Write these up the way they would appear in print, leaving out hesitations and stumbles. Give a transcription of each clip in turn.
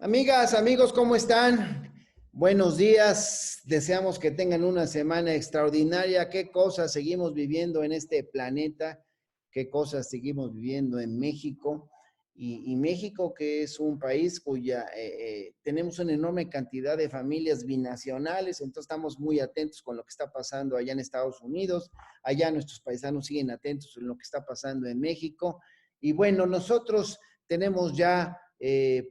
Amigas, amigos, ¿cómo están? Buenos días. Deseamos que tengan una semana extraordinaria. ¿Qué cosas seguimos viviendo en este planeta? ¿Qué cosas seguimos viviendo en México? Y México, que es un país cuya tenemos una enorme cantidad de familias binacionales, entonces estamos muy atentos con lo que está pasando allá en Estados Unidos. Allá nuestros paisanos siguen atentos en lo que está pasando en México. Y bueno, nosotros tenemos ya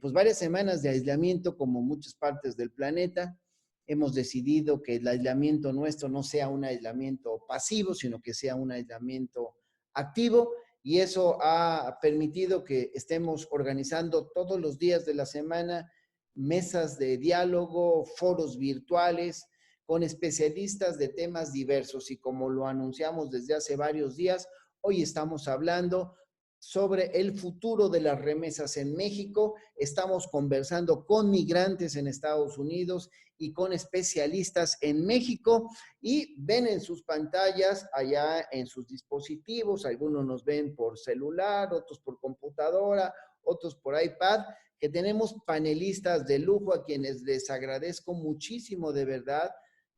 pues varias semanas de aislamiento como muchas partes del planeta. Hemos decidido que el aislamiento nuestro no sea un aislamiento pasivo, sino que sea un aislamiento activo, y eso ha permitido que estemos organizando todos los días de la semana mesas de diálogo, foros virtuales con especialistas de temas diversos, y como lo anunciamos desde hace varios días, hoy estamos hablando sobre el futuro de las remesas en México. Estamos conversando con migrantes en Estados Unidos y con especialistas en México, y ven en sus pantallas, allá en sus dispositivos, algunos nos ven por celular, otros por computadora, otros por iPad, que tenemos panelistas de lujo a quienes les agradezco muchísimo de verdad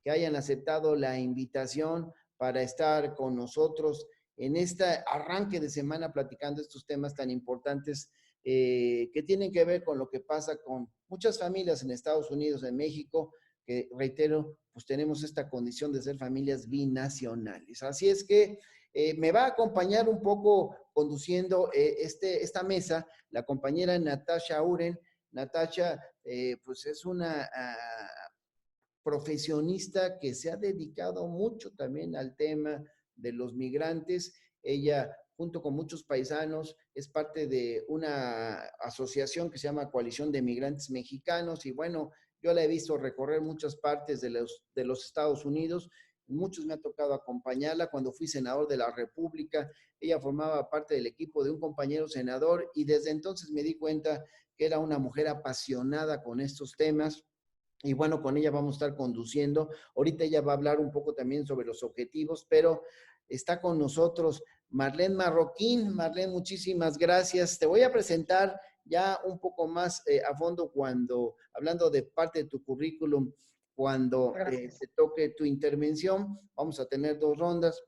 que hayan aceptado la invitación para estar con nosotros en este arranque de semana platicando estos temas tan importantes que tienen que ver con lo que pasa con muchas familias en Estados Unidos, en México, que reitero, pues tenemos esta condición de ser familias binacionales. Así es que me va a acompañar un poco conduciendo esta mesa la compañera Natasha Uren. Natasha, pues es una profesionista que se ha dedicado mucho también al tema de los migrantes. Ella, junto con muchos paisanos, es parte de una asociación que se llama Coalición de Migrantes Mexicanos, y bueno, yo la he visto recorrer muchas partes de los Estados Unidos. Muchos me ha tocado acompañarla. Cuando fui senador de la República, ella formaba parte del equipo de un compañero senador, y desde entonces me di cuenta que era una mujer apasionada con estos temas. Y bueno, con ella vamos a estar conduciendo. Ahorita ella va a hablar un poco también sobre los objetivos, pero está con nosotros Marlene Marroquín. Marlene, muchísimas gracias. Te voy a presentar ya un poco más a fondo cuando, hablando de parte de tu currículum, cuando te toque tu intervención. Vamos a tener 2 rondas,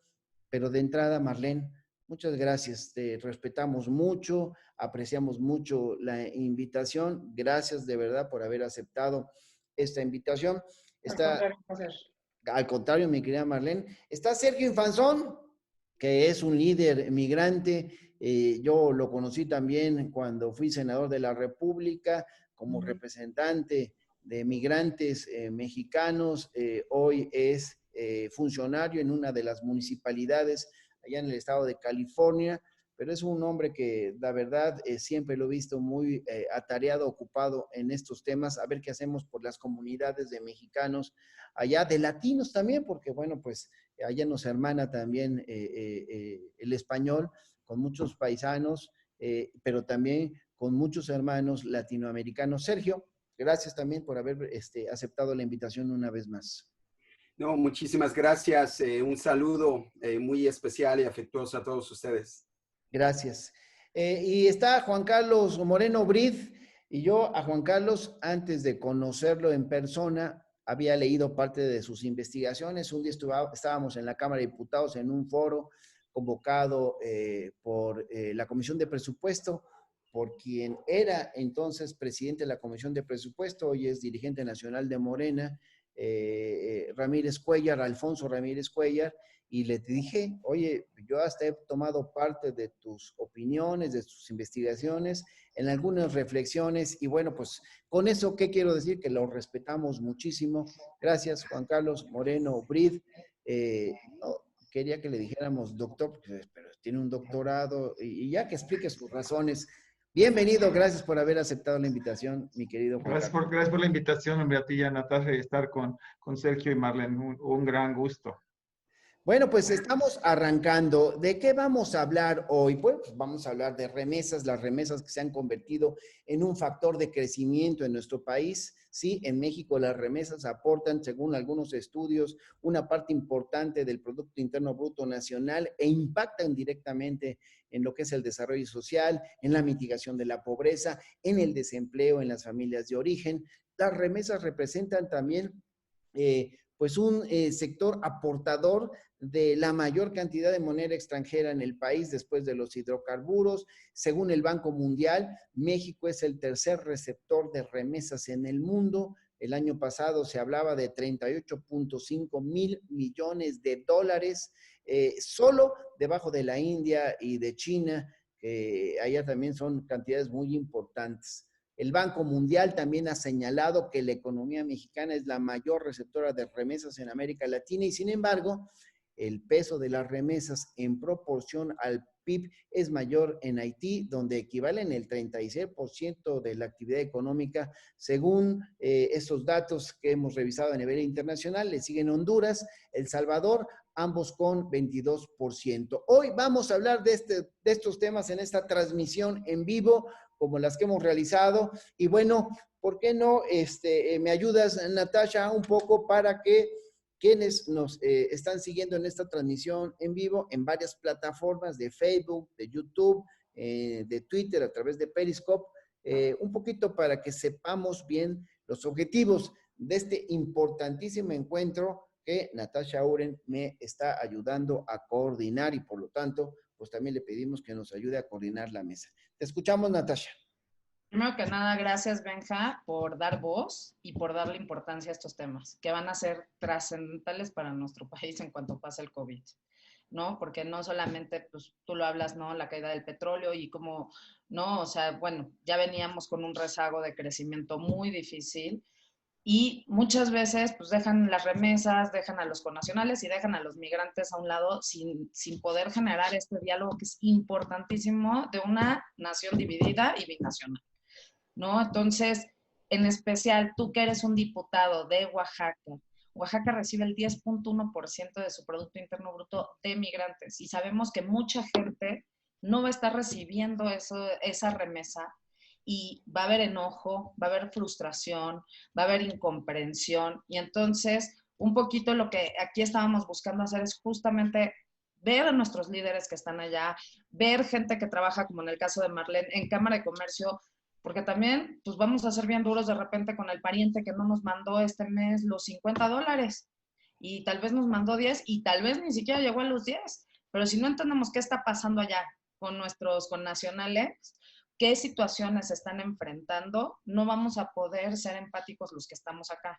pero de entrada, Marlene, muchas gracias. Te respetamos mucho, apreciamos mucho la invitación. Gracias de verdad por haber aceptado esta invitación. Al contrario, mi querida Marlene, está Sergio Infanzón, que es un líder migrante. Yo lo conocí también cuando fui senador de la República como representante de migrantes mexicanos. Hoy es funcionario en una de las municipalidades allá en el estado de California, pero es un hombre que, la verdad, siempre lo he visto muy atareado, ocupado en estos temas, a ver qué hacemos por las comunidades de mexicanos, allá de latinos también, porque bueno, pues allá nos hermana también el español, con muchos paisanos, pero también con muchos hermanos latinoamericanos. Sergio, gracias también por haber aceptado la invitación una vez más. No, muchísimas gracias. Un saludo muy especial y afectuoso a todos ustedes. Gracias. Y está Juan Carlos Moreno Brid, y yo a Juan Carlos, antes de conocerlo en persona, había leído parte de sus investigaciones. Un día estábamos en la Cámara de Diputados en un foro convocado por la Comisión de Presupuesto, por quien era entonces presidente de la Comisión de Presupuesto, hoy es dirigente nacional de Morena, Ramírez Cuellar, Alfonso Ramírez Cuellar, y le dije, oye, yo hasta he tomado parte de tus opiniones, de tus investigaciones, en algunas reflexiones, y bueno, pues con eso, ¿qué quiero decir? Que lo respetamos muchísimo. Gracias, Juan Carlos Moreno Brid. No, quería que le dijéramos doctor, pero tiene un doctorado, y ya que explique sus razones. Bienvenido, gracias por haber aceptado la invitación, mi querido Juan Carlos. Gracias por la invitación, hombre, a ti y a Natasha, y estar con Sergio y Marlene, un gran gusto. Bueno, pues estamos arrancando. ¿De qué vamos a hablar hoy? Pues vamos a hablar de remesas, las remesas que se han convertido en un factor de crecimiento en nuestro país. Sí, en México las remesas aportan, según algunos estudios, una parte importante del Producto Interno Bruto Nacional e impactan directamente en lo que es el desarrollo social, en la mitigación de la pobreza, en el desempleo, en las familias de origen. Las remesas representan también pues un sector aportador de la mayor cantidad de moneda extranjera en el país después de los hidrocarburos. Según el Banco Mundial, México es el tercer receptor de remesas en el mundo. El año pasado se hablaba de 38.5 mil millones de dólares, solo debajo de la India y de China, que allá también son cantidades muy importantes. El Banco Mundial también ha señalado que la economía mexicana es la mayor receptora de remesas en América Latina y, sin embargo, el peso de las remesas en proporción al PIB es mayor en Haití, donde equivalen el 36% de la actividad económica, según esos datos que hemos revisado a nivel internacional. Le siguen Honduras, El Salvador, ambos con 22%. Hoy vamos a hablar de estos temas en esta transmisión en vivo, como las que hemos realizado. Y bueno, ¿por qué no me ayudas, Natasha, un poco para que quienes nos están siguiendo en esta transmisión en vivo en varias plataformas de Facebook, de YouTube, de Twitter, a través de Periscope, un poquito para que sepamos bien los objetivos de este importantísimo encuentro que Natasha Uren me está ayudando a coordinar y por lo tanto, pues también le pedimos que nos ayude a coordinar la mesa. Te escuchamos, Natasha. Primero que nada, gracias, Benja, por dar voz y por darle importancia a estos temas, que van a ser trascendentales para nuestro país en cuanto pase el COVID, ¿no? Porque no solamente, pues, tú lo hablas, ¿no? La caída del petróleo y cómo, ¿no? O sea, bueno, ya veníamos con un rezago de crecimiento muy difícil y muchas veces, pues, dejan las remesas, dejan a los connacionales y dejan a los migrantes a un lado sin poder generar este diálogo que es importantísimo de una nación dividida y binacional, ¿no? Entonces, en especial, tú que eres un diputado de Oaxaca, Oaxaca recibe el 10.1% de su Producto Interno Bruto de migrantes y sabemos que mucha gente no va a estar recibiendo esa remesa y va a haber enojo, va a haber frustración, va a haber incomprensión y entonces un poquito lo que aquí estábamos buscando hacer es justamente ver a nuestros líderes que están allá, ver gente que trabaja, como en el caso de Marlene, en Cámara de Comercio, porque también, pues vamos a ser bien duros de repente con el pariente que no nos mandó este mes los $50 y tal vez nos mandó 10 y tal vez ni siquiera llegó a los 10. Pero si no entendemos qué está pasando allá con nuestros connacionales, qué situaciones se están enfrentando, no vamos a poder ser empáticos los que estamos acá.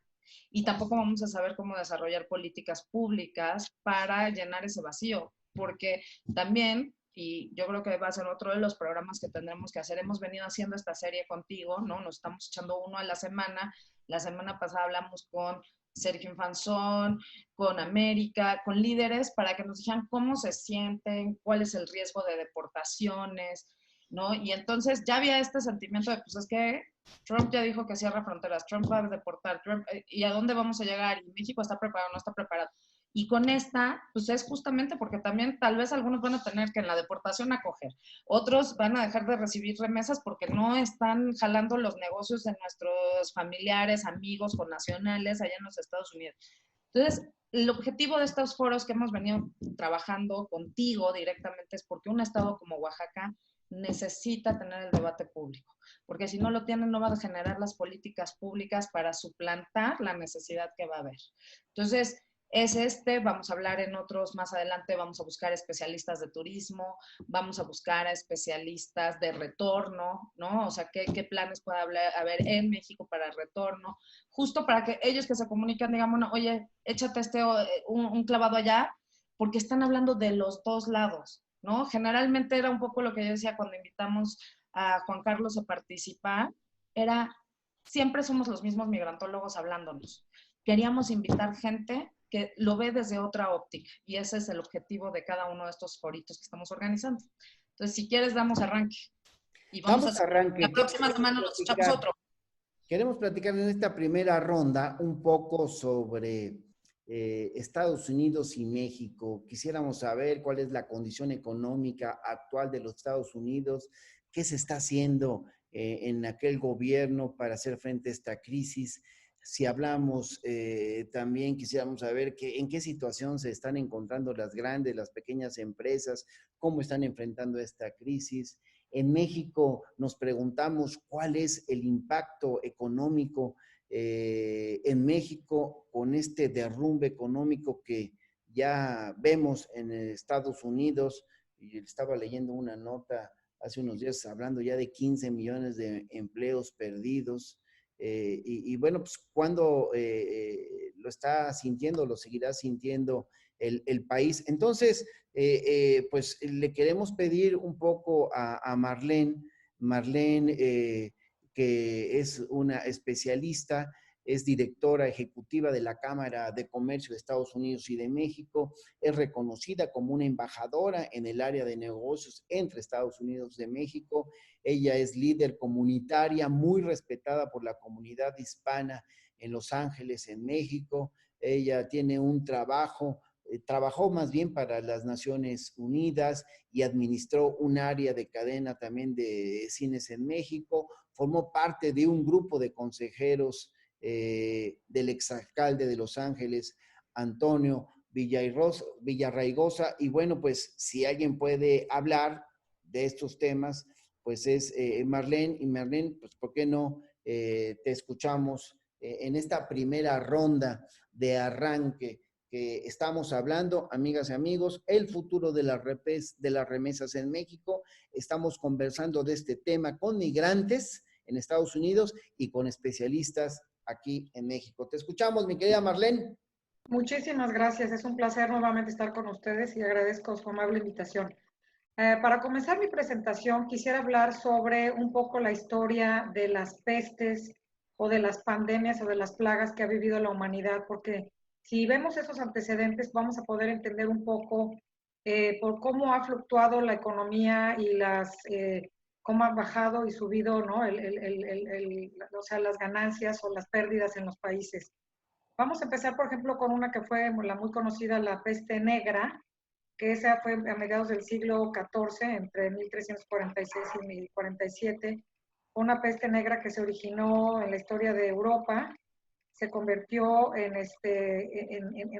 Y tampoco vamos a saber cómo desarrollar políticas públicas para llenar ese vacío, porque también y yo creo que va a ser otro de los programas que tendremos que hacer. Hemos venido haciendo esta serie contigo, ¿no? Nos estamos echando uno a la semana. La semana pasada hablamos con Sergio Infanzón, con América, con líderes para que nos digan cómo se sienten, cuál es el riesgo de deportaciones, ¿no? Y entonces ya había este sentimiento de, pues es que Trump ya dijo que cierra fronteras, Trump va a deportar, Trump, ¿y a dónde vamos a llegar? ¿Y México está preparado o no está preparado? Y con esta, pues es justamente porque también tal vez algunos van a tener que en la deportación acoger, otros van a dejar de recibir remesas porque no están jalando los negocios de nuestros familiares, amigos, connacionales allá en los Estados Unidos. Entonces, el objetivo de estos foros que hemos venido trabajando contigo directamente es porque un estado como Oaxaca necesita tener el debate público, porque si no lo tienen no va a generar las políticas públicas para suplantar la necesidad que va a haber. Entonces, vamos a hablar en otros más adelante, vamos a buscar especialistas de turismo, vamos a buscar a especialistas de retorno, ¿no? O sea, qué planes puede haber en México para el retorno, justo para que ellos que se comunican digan, bueno, oye, échate un clavado allá, porque están hablando de los dos lados, ¿no? Generalmente era un poco lo que yo decía cuando invitamos a Juan Carlos a participar, era, siempre somos los mismos migrantólogos hablándonos. Queríamos invitar gente que lo ve desde otra óptica y ese es el objetivo de cada uno de estos foritos que estamos organizando. Entonces, si quieres, damos arranque. Y vamos a arranque. La próxima semana nos echamos otro. Queremos platicar en esta primera ronda un poco sobre Estados Unidos y México. Quisiéramos saber cuál es la condición económica actual de los Estados Unidos, qué se está haciendo en aquel gobierno para hacer frente a esta crisis. Si hablamos también, quisiéramos saber en qué situación se están encontrando las grandes, las pequeñas empresas, cómo están enfrentando esta crisis. En México nos preguntamos cuál es el impacto económico en México con este derrumbe económico que ya vemos en Estados Unidos. Y estaba leyendo una nota hace unos días hablando ya de 15 millones de empleos perdidos. Bueno, pues cuando lo está sintiendo, lo seguirá sintiendo el país. Entonces, pues le queremos pedir un poco a Marlene, que es una especialista, es directora ejecutiva de la Cámara de Comercio de Estados Unidos y de México, es reconocida como una embajadora en el área de negocios entre Estados Unidos y México. Ella es líder comunitaria, muy respetada por la comunidad hispana en Los Ángeles, en México. Ella tiene un trabajó más bien para las Naciones Unidas y administró un área de cadena también de cines en México. Formó parte de un grupo de consejeros del exalcalde de Los Ángeles, Antonio Villarraigosa. Y bueno, pues si alguien puede hablar de estos temas, pues es Marlene. Y Marlene, pues ¿por qué no te escuchamos en esta primera ronda de arranque que estamos hablando, amigas y amigos, el futuro de las remesas en México? Estamos conversando de este tema con migrantes en Estados Unidos y con especialistas aquí en México. Te escuchamos, mi querida Marlene. Muchísimas gracias. Es un placer nuevamente estar con ustedes y agradezco su amable invitación. Para comenzar mi presentación, quisiera hablar sobre un poco la historia de las pestes o de las pandemias o de las plagas que ha vivido la humanidad, porque si vemos esos antecedentes vamos a poder entender un poco por cómo ha fluctuado la economía y cómo ha bajado y subido, ¿no? O sea, las ganancias o las pérdidas en los países. Vamos a empezar, por ejemplo, con una que fue la muy conocida, la peste negra, que esa fue a mediados del siglo XIV, entre 1346 y 1047. Fue una peste negra que se originó en la historia de Europa, se convirtió en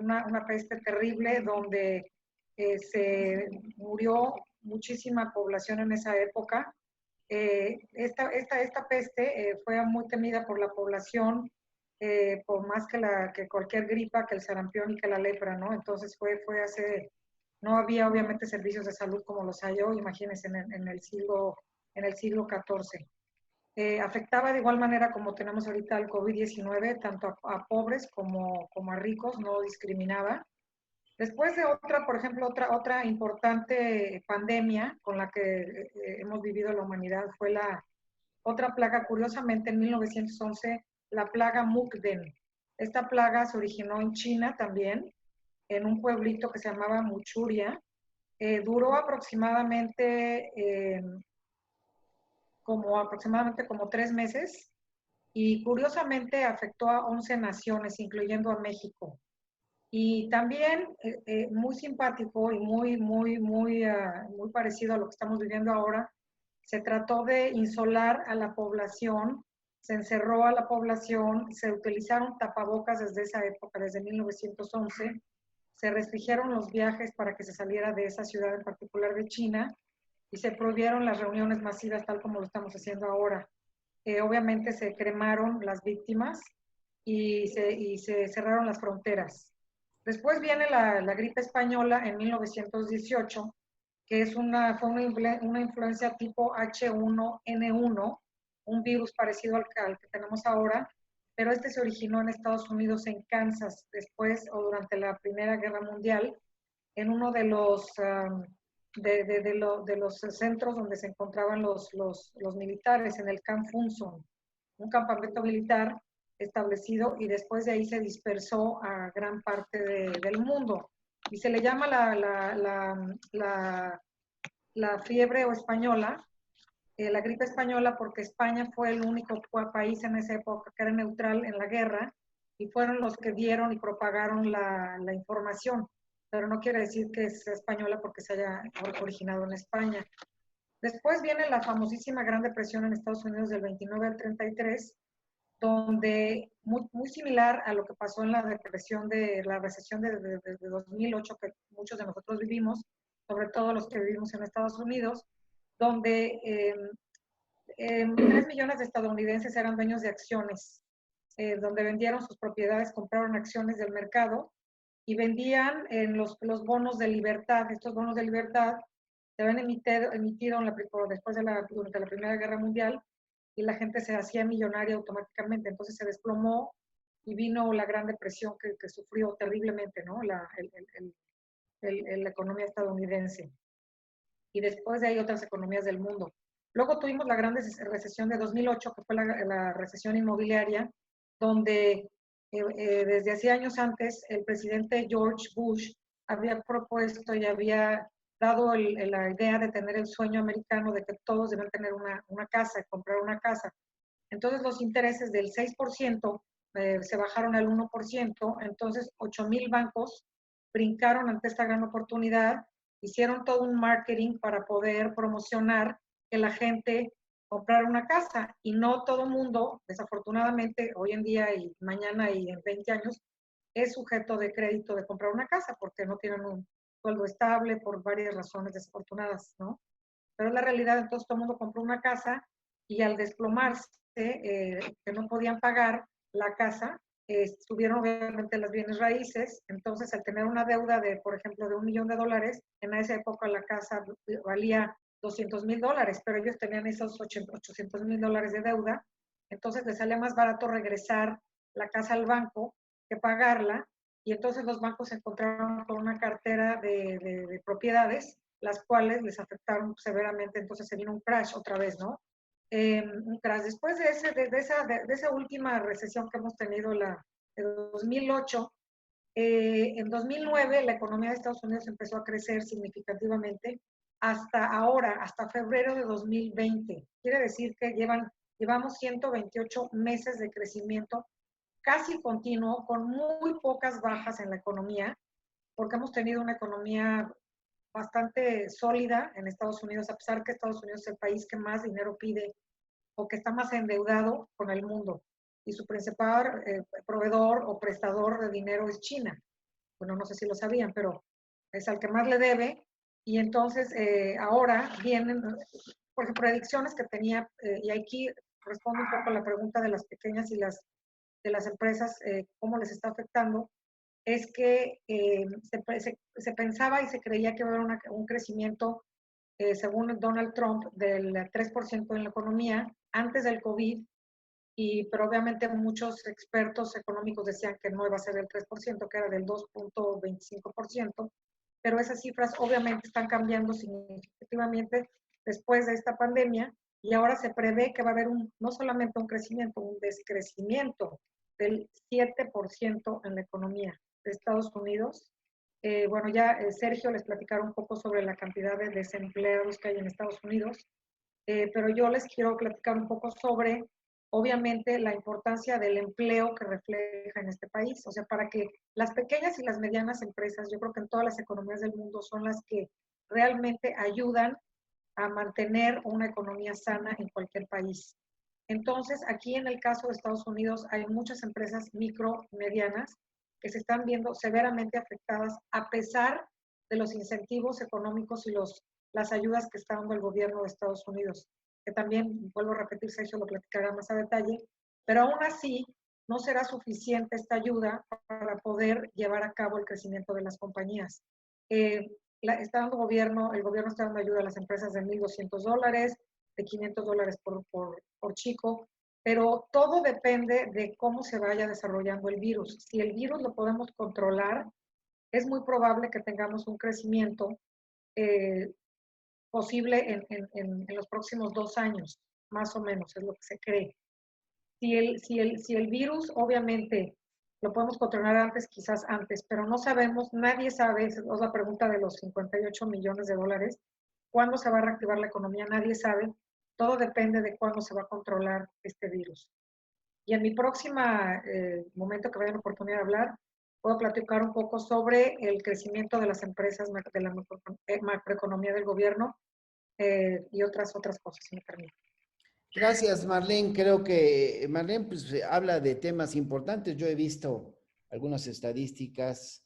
una peste terrible donde se murió muchísima población en esa época. Esta peste fue muy temida por la población, por más que cualquier gripa, que el sarampión y que la lepra, ¿no? Entonces fue no había obviamente servicios de salud como los hay hoy, imagínense, en el siglo XIV. Afectaba de igual manera como tenemos ahorita el COVID-19, tanto a pobres como a ricos, no discriminaba. Después de por ejemplo, otra importante pandemia con la que hemos vivido la humanidad fue otra plaga, curiosamente en 1911, la plaga Mukden. Esta plaga se originó en China también, en un pueblito que se llamaba Muchuria. Duró aproximadamente como 3 meses y curiosamente afectó a 11 naciones, incluyendo a México. Y también muy simpático y muy parecido a lo que estamos viviendo ahora, se trató de insolar a la población, se encerró a la población, se utilizaron tapabocas desde esa época, desde 1911, se restringieron los viajes para que se saliera de esa ciudad en particular de China y se prohibieron las reuniones masivas tal como lo estamos haciendo ahora. Obviamente se cremaron las víctimas y se cerraron las fronteras. Después viene la gripe española en 1918, que fue una influencia tipo H1N1, un virus parecido al que tenemos ahora, pero este se originó en Estados Unidos, en Kansas, después o durante la Primera Guerra Mundial, en uno de los centros donde se encontraban los militares, en el Camp Funson, un campamento militar establecido, y después de ahí se dispersó a gran parte del mundo. Y se le llama la fiebre o española, la gripe española, porque España fue el único país en esa época que era neutral en la guerra y fueron los que dieron y propagaron la información, pero no quiere decir que sea española porque se haya originado en España. Después viene la famosísima Gran Depresión en Estados Unidos del 29 al 33, donde muy similar a lo que pasó en la recesión de 2008 que muchos de nosotros vivimos, sobre todo los que vivimos en Estados Unidos, donde 3 millones de estadounidenses eran dueños de acciones, donde vendieron sus propiedades, compraron acciones del mercado y vendían en los bonos de libertad. Estos bonos de libertad se habían emitido después durante la Primera Guerra Mundial, y la gente se hacía millonaria automáticamente. Entonces se desplomó y vino la Gran Depresión que sufrió terriblemente, ¿no? La economía estadounidense. Y después de ahí otras economías del mundo. Luego tuvimos la gran recesión de 2008, que fue la recesión inmobiliaria, donde desde hacía años antes el presidente George Bush había propuesto y había dado la idea de tener el sueño americano de que todos deben tener una casa, comprar una casa. Entonces los intereses del 6% se bajaron al 1%, entonces 8,000 bancos brincaron ante esta gran oportunidad, hicieron todo un marketing para poder promocionar que la gente comprara una casa, y no todo mundo, desafortunadamente, hoy en día y mañana y en 20 años, es sujeto de crédito de comprar una casa porque no tienen un sueldo estable por varias razones desafortunadas, ¿no? Pero en la realidad, entonces todo el mundo compró una casa, y al desplomarse, que no podían pagar la casa, subieron obviamente las bienes raíces. Entonces, al tener una deuda de, por ejemplo, de $1 millón, en esa época la casa valía $200,000, pero ellos tenían esos $800,000 de deuda. Entonces les salía más barato regresar la casa al banco que pagarla, y entonces los bancos se encontraron con una cartera de propiedades, las cuales les afectaron severamente. Entonces se vino un crash otra vez, ¿no? Un crash. Después de esa última recesión que hemos tenido, la de 2008, en 2009 la economía de Estados Unidos empezó a crecer significativamente hasta ahora, hasta febrero de 2020. Quiere decir que llevamos 128 meses de crecimiento casi continuo, con muy pocas bajas en la economía, porque hemos tenido una economía bastante sólida en Estados Unidos, a pesar que Estados Unidos es el país que más dinero pide o que está más endeudado con el mundo, y su principal proveedor o prestador de dinero es China. Bueno, no sé si lo sabían, pero es al que más le debe. Y entonces ahora vienen, por ejemplo, predicciones que tenía, y aquí respondo un poco a la pregunta de las pequeñas y de las empresas, cómo les está afectando. Es que se pensaba y se creía que iba a haber un crecimiento, según Donald Trump, del 3% en la economía antes del COVID, pero obviamente muchos expertos económicos decían que no iba a ser del 3%, que era del 2.25%, pero esas cifras obviamente están cambiando significativamente después de esta pandemia, y ahora se prevé que va a haber no solamente un crecimiento, un descrecimiento del 7% en la economía de Estados Unidos. Bueno, ya Sergio les platicará un poco sobre la cantidad de desempleados que hay en Estados Unidos, pero yo les quiero platicar un poco sobre, obviamente, la importancia del empleo que refleja en este país. O sea, para que las pequeñas y las medianas empresas, yo creo que en todas las economías del mundo, son las que realmente ayudan a mantener una economía sana en cualquier país. Entonces, aquí en el caso de Estados Unidos, hay muchas empresas micro y medianas que se están viendo severamente afectadas, a pesar de los incentivos económicos y las ayudas que está dando el gobierno de Estados Unidos, que también, vuelvo a repetir, Sergio lo platicará más a detalle, pero aún así no será suficiente esta ayuda para poder llevar a cabo el crecimiento de las compañías. Está dando el gobierno está dando ayuda a las empresas de $1,200, de $500 por chico, pero todo depende de cómo se vaya desarrollando el virus. Si el virus lo podemos controlar, es muy probable que tengamos un crecimiento posible en los próximos 2 años, más o menos, es lo que se cree. Si el virus, obviamente, lo podemos controlar antes, quizás antes, pero no sabemos, nadie sabe, es la pregunta de los $58 millones, ¿cuándo se va a reactivar la economía? Nadie sabe, todo depende de cuándo se va a controlar este virus. Y en mi próxima momento que me den la oportunidad de hablar, puedo platicar un poco sobre el crecimiento de las empresas, de la macroeconomía del gobierno y otras cosas, si me permite. Gracias, Marlene. Creo que Marlene pues, habla de temas importantes. Yo he visto algunas estadísticas,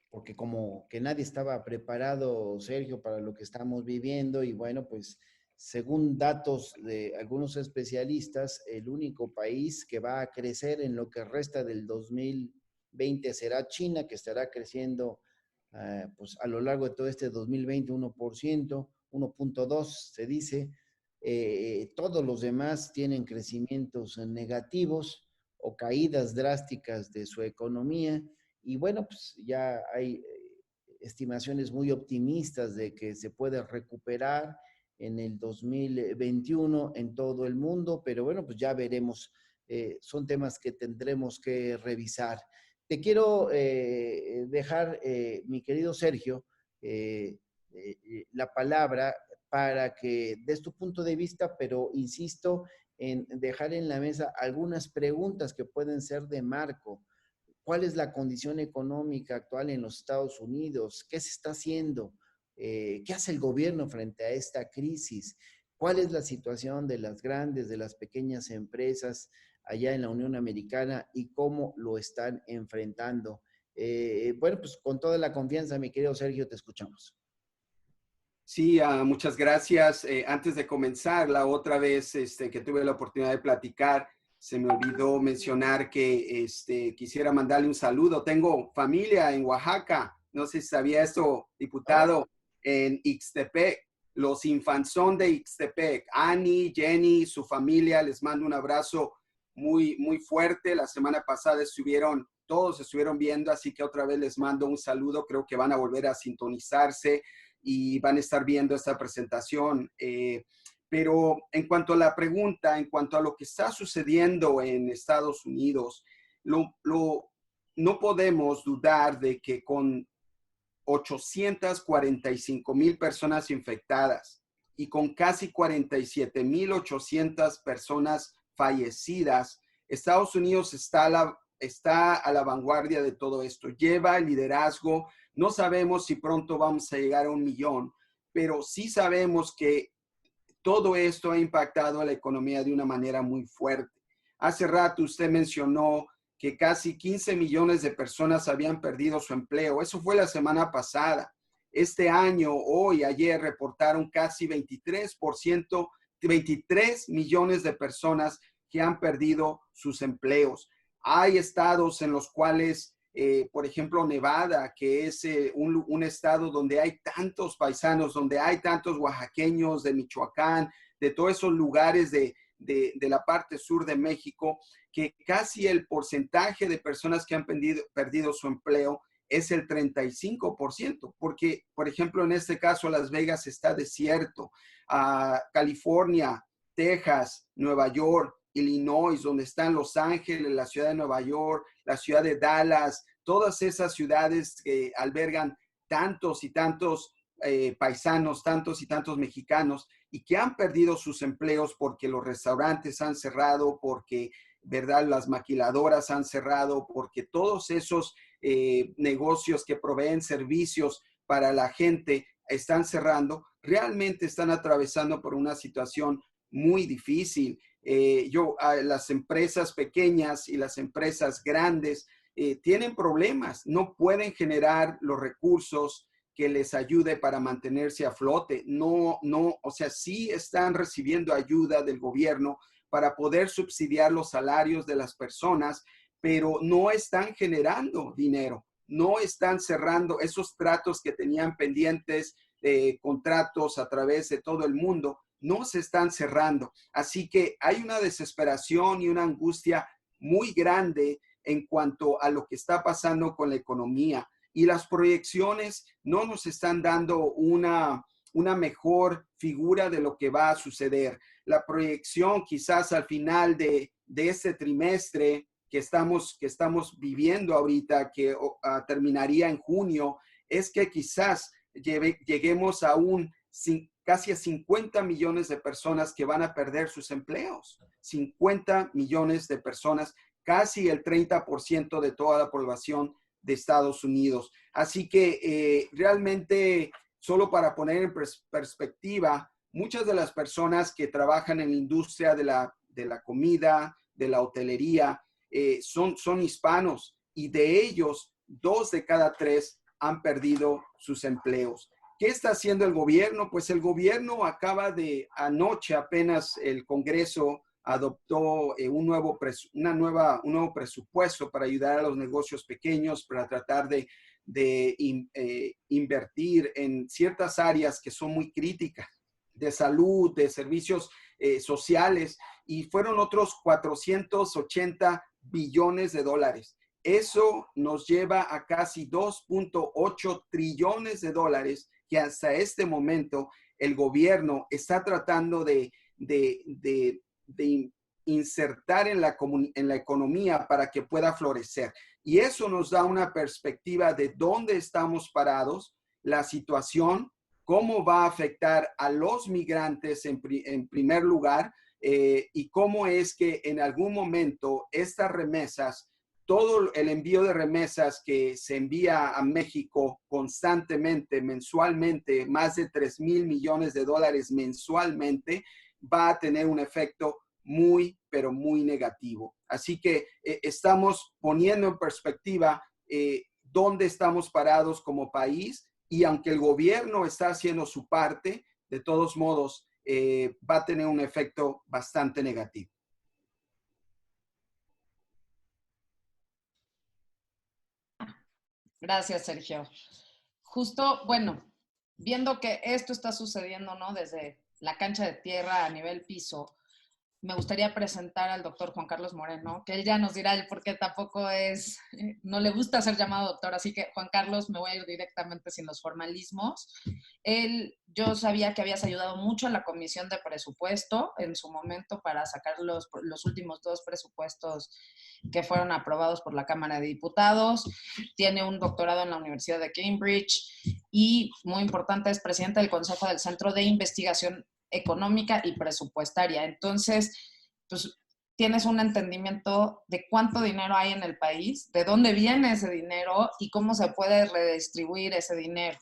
porque como que nadie estaba preparado, Sergio, para lo que estamos viviendo, y bueno, pues según datos de algunos especialistas, el único país que va a crecer en lo que resta del 2020 será China, que estará creciendo pues a lo largo de todo este 2020 1%, 1.2 se dice. Todos los demás tienen crecimientos negativos o caídas drásticas de su economía. Y bueno, pues ya hay estimaciones muy optimistas de que se puede recuperar en el 2021 en todo el mundo, pero bueno, pues ya veremos. Son temas que tendremos que revisar. Te quiero dejar, mi querido Sergio, la palabra para que des tu punto de vista, pero insisto en dejar en la mesa algunas preguntas que pueden ser de marco. ¿Cuál es la condición económica actual en los Estados Unidos? ¿Qué se está haciendo? ¿Qué hace el gobierno frente a esta crisis? ¿Cuál es la situación de las grandes, de las pequeñas empresas allá en la Unión Americana y cómo lo están enfrentando? Bueno, pues con toda la confianza, mi querido Sergio, te escuchamos. Sí, muchas gracias. Antes de comenzar, la otra vez que tuve la oportunidad de platicar, se me olvidó mencionar que quisiera mandarle un saludo. Tengo familia en Oaxaca. No sé si sabía esto, diputado, en Ixtepec. Los Infanzón de Ixtepec. Annie, Jenny, su familia, les mando un abrazo muy, muy fuerte. La semana pasada todos estuvieron viendo, así que otra vez les mando un saludo. Creo que van a volver a sintonizarse y van a estar viendo esta presentación. Pero en cuanto a la pregunta, en cuanto a lo que está sucediendo en Estados Unidos, no podemos dudar de que con 845,000 personas infectadas y con casi 47,800 personas fallecidas, Estados Unidos está a la vanguardia de todo esto. Lleva el liderazgo. No sabemos si pronto vamos a llegar a 1,000,000, pero sí sabemos que todo esto ha impactado a la economía de una manera muy fuerte. Hace rato usted mencionó que casi 15 millones de personas habían perdido su empleo. Eso fue la semana pasada. Este año, hoy, ayer, reportaron casi 23%, 23 millones de personas que han perdido sus empleos. Hay estados en los cuales, por ejemplo, Nevada, que es un estado donde hay tantos paisanos, donde hay tantos oaxaqueños de Michoacán, de todos esos lugares de la parte sur de México, que casi el porcentaje de personas que han perdido su empleo es el 35%, porque, por ejemplo, en este caso, Las Vegas está desierto, California, Texas, Nueva York, Illinois, donde están Los Ángeles, la ciudad de Nueva York, la ciudad de Dallas, todas esas ciudades que albergan tantos y tantos paisanos, tantos y tantos mexicanos, y que han perdido sus empleos porque los restaurantes han cerrado, porque, ¿verdad?, las maquiladoras han cerrado, porque todos esos negocios que proveen servicios para la gente están cerrando, realmente están atravesando por una situación muy difícil. Las empresas pequeñas y las empresas grandes tienen problemas, no pueden generar los recursos que les ayude para mantenerse a flote. O sea, sí están recibiendo ayuda del gobierno para poder subsidiar los salarios de las personas, pero no están generando dinero, no están cerrando esos tratos que tenían pendientes, contratos a través de todo el mundo, no se están cerrando. Así que hay una desesperación y una angustia muy grande en cuanto a lo que está pasando con la economía. Y las proyecciones no nos están dando una mejor figura de lo que va a suceder. La proyección quizás al final de este trimestre que estamos viviendo ahorita, que terminaría en junio, es que quizás lleguemos a un casi a 50 millones de personas que van a perder sus empleos. 50 millones de personas, casi el 30% de toda la población de Estados Unidos. Así que realmente, solo para poner en perspectiva, muchas de las personas que trabajan en la industria de la comida, de la hotelería, son hispanos, y de ellos, 2 de cada 3 han perdido sus empleos. ¿Qué está haciendo el gobierno? Pues el gobierno anoche apenas el Congreso adoptó un nuevo presupuesto para ayudar a los negocios pequeños, para tratar de invertir en ciertas áreas que son muy críticas, de salud, de servicios sociales, y fueron otros 480 billones de dólares. Eso nos lleva a casi 2.8 trillones de dólares que hasta este momento el gobierno está tratando de insertar en la economía para que pueda florecer. Y eso nos da una perspectiva de dónde estamos parados, la situación, cómo va a afectar a los migrantes en primer lugar, y cómo es que en algún momento estas remesas, todo el envío de remesas que se envía a México constantemente, mensualmente, más de 3,000 millones de dólares mensualmente, va a tener un efecto muy, pero muy negativo. Así que estamos poniendo en perspectiva dónde estamos parados como país, y aunque el gobierno está haciendo su parte, de todos modos, va a tener un efecto bastante negativo. Gracias, Sergio. Justo, bueno, viendo que esto está sucediendo, ¿no? Desde la cancha de tierra a nivel piso, me gustaría presentar al doctor Juan Carlos Moreno, que él ya nos dirá el por qué tampoco no le gusta ser llamado doctor, así que Juan Carlos, me voy a ir directamente sin los formalismos. Yo sabía que habías ayudado mucho a la Comisión de Presupuesto en su momento para sacar los últimos 2 presupuestos que fueron aprobados por la Cámara de Diputados. Tiene un doctorado en la Universidad de Cambridge y, muy importante, es presidente del Consejo del Centro de Investigación Económica y Presupuestaria. Entonces, pues tienes un entendimiento de cuánto dinero hay en el país, de dónde viene ese dinero y cómo se puede redistribuir ese dinero,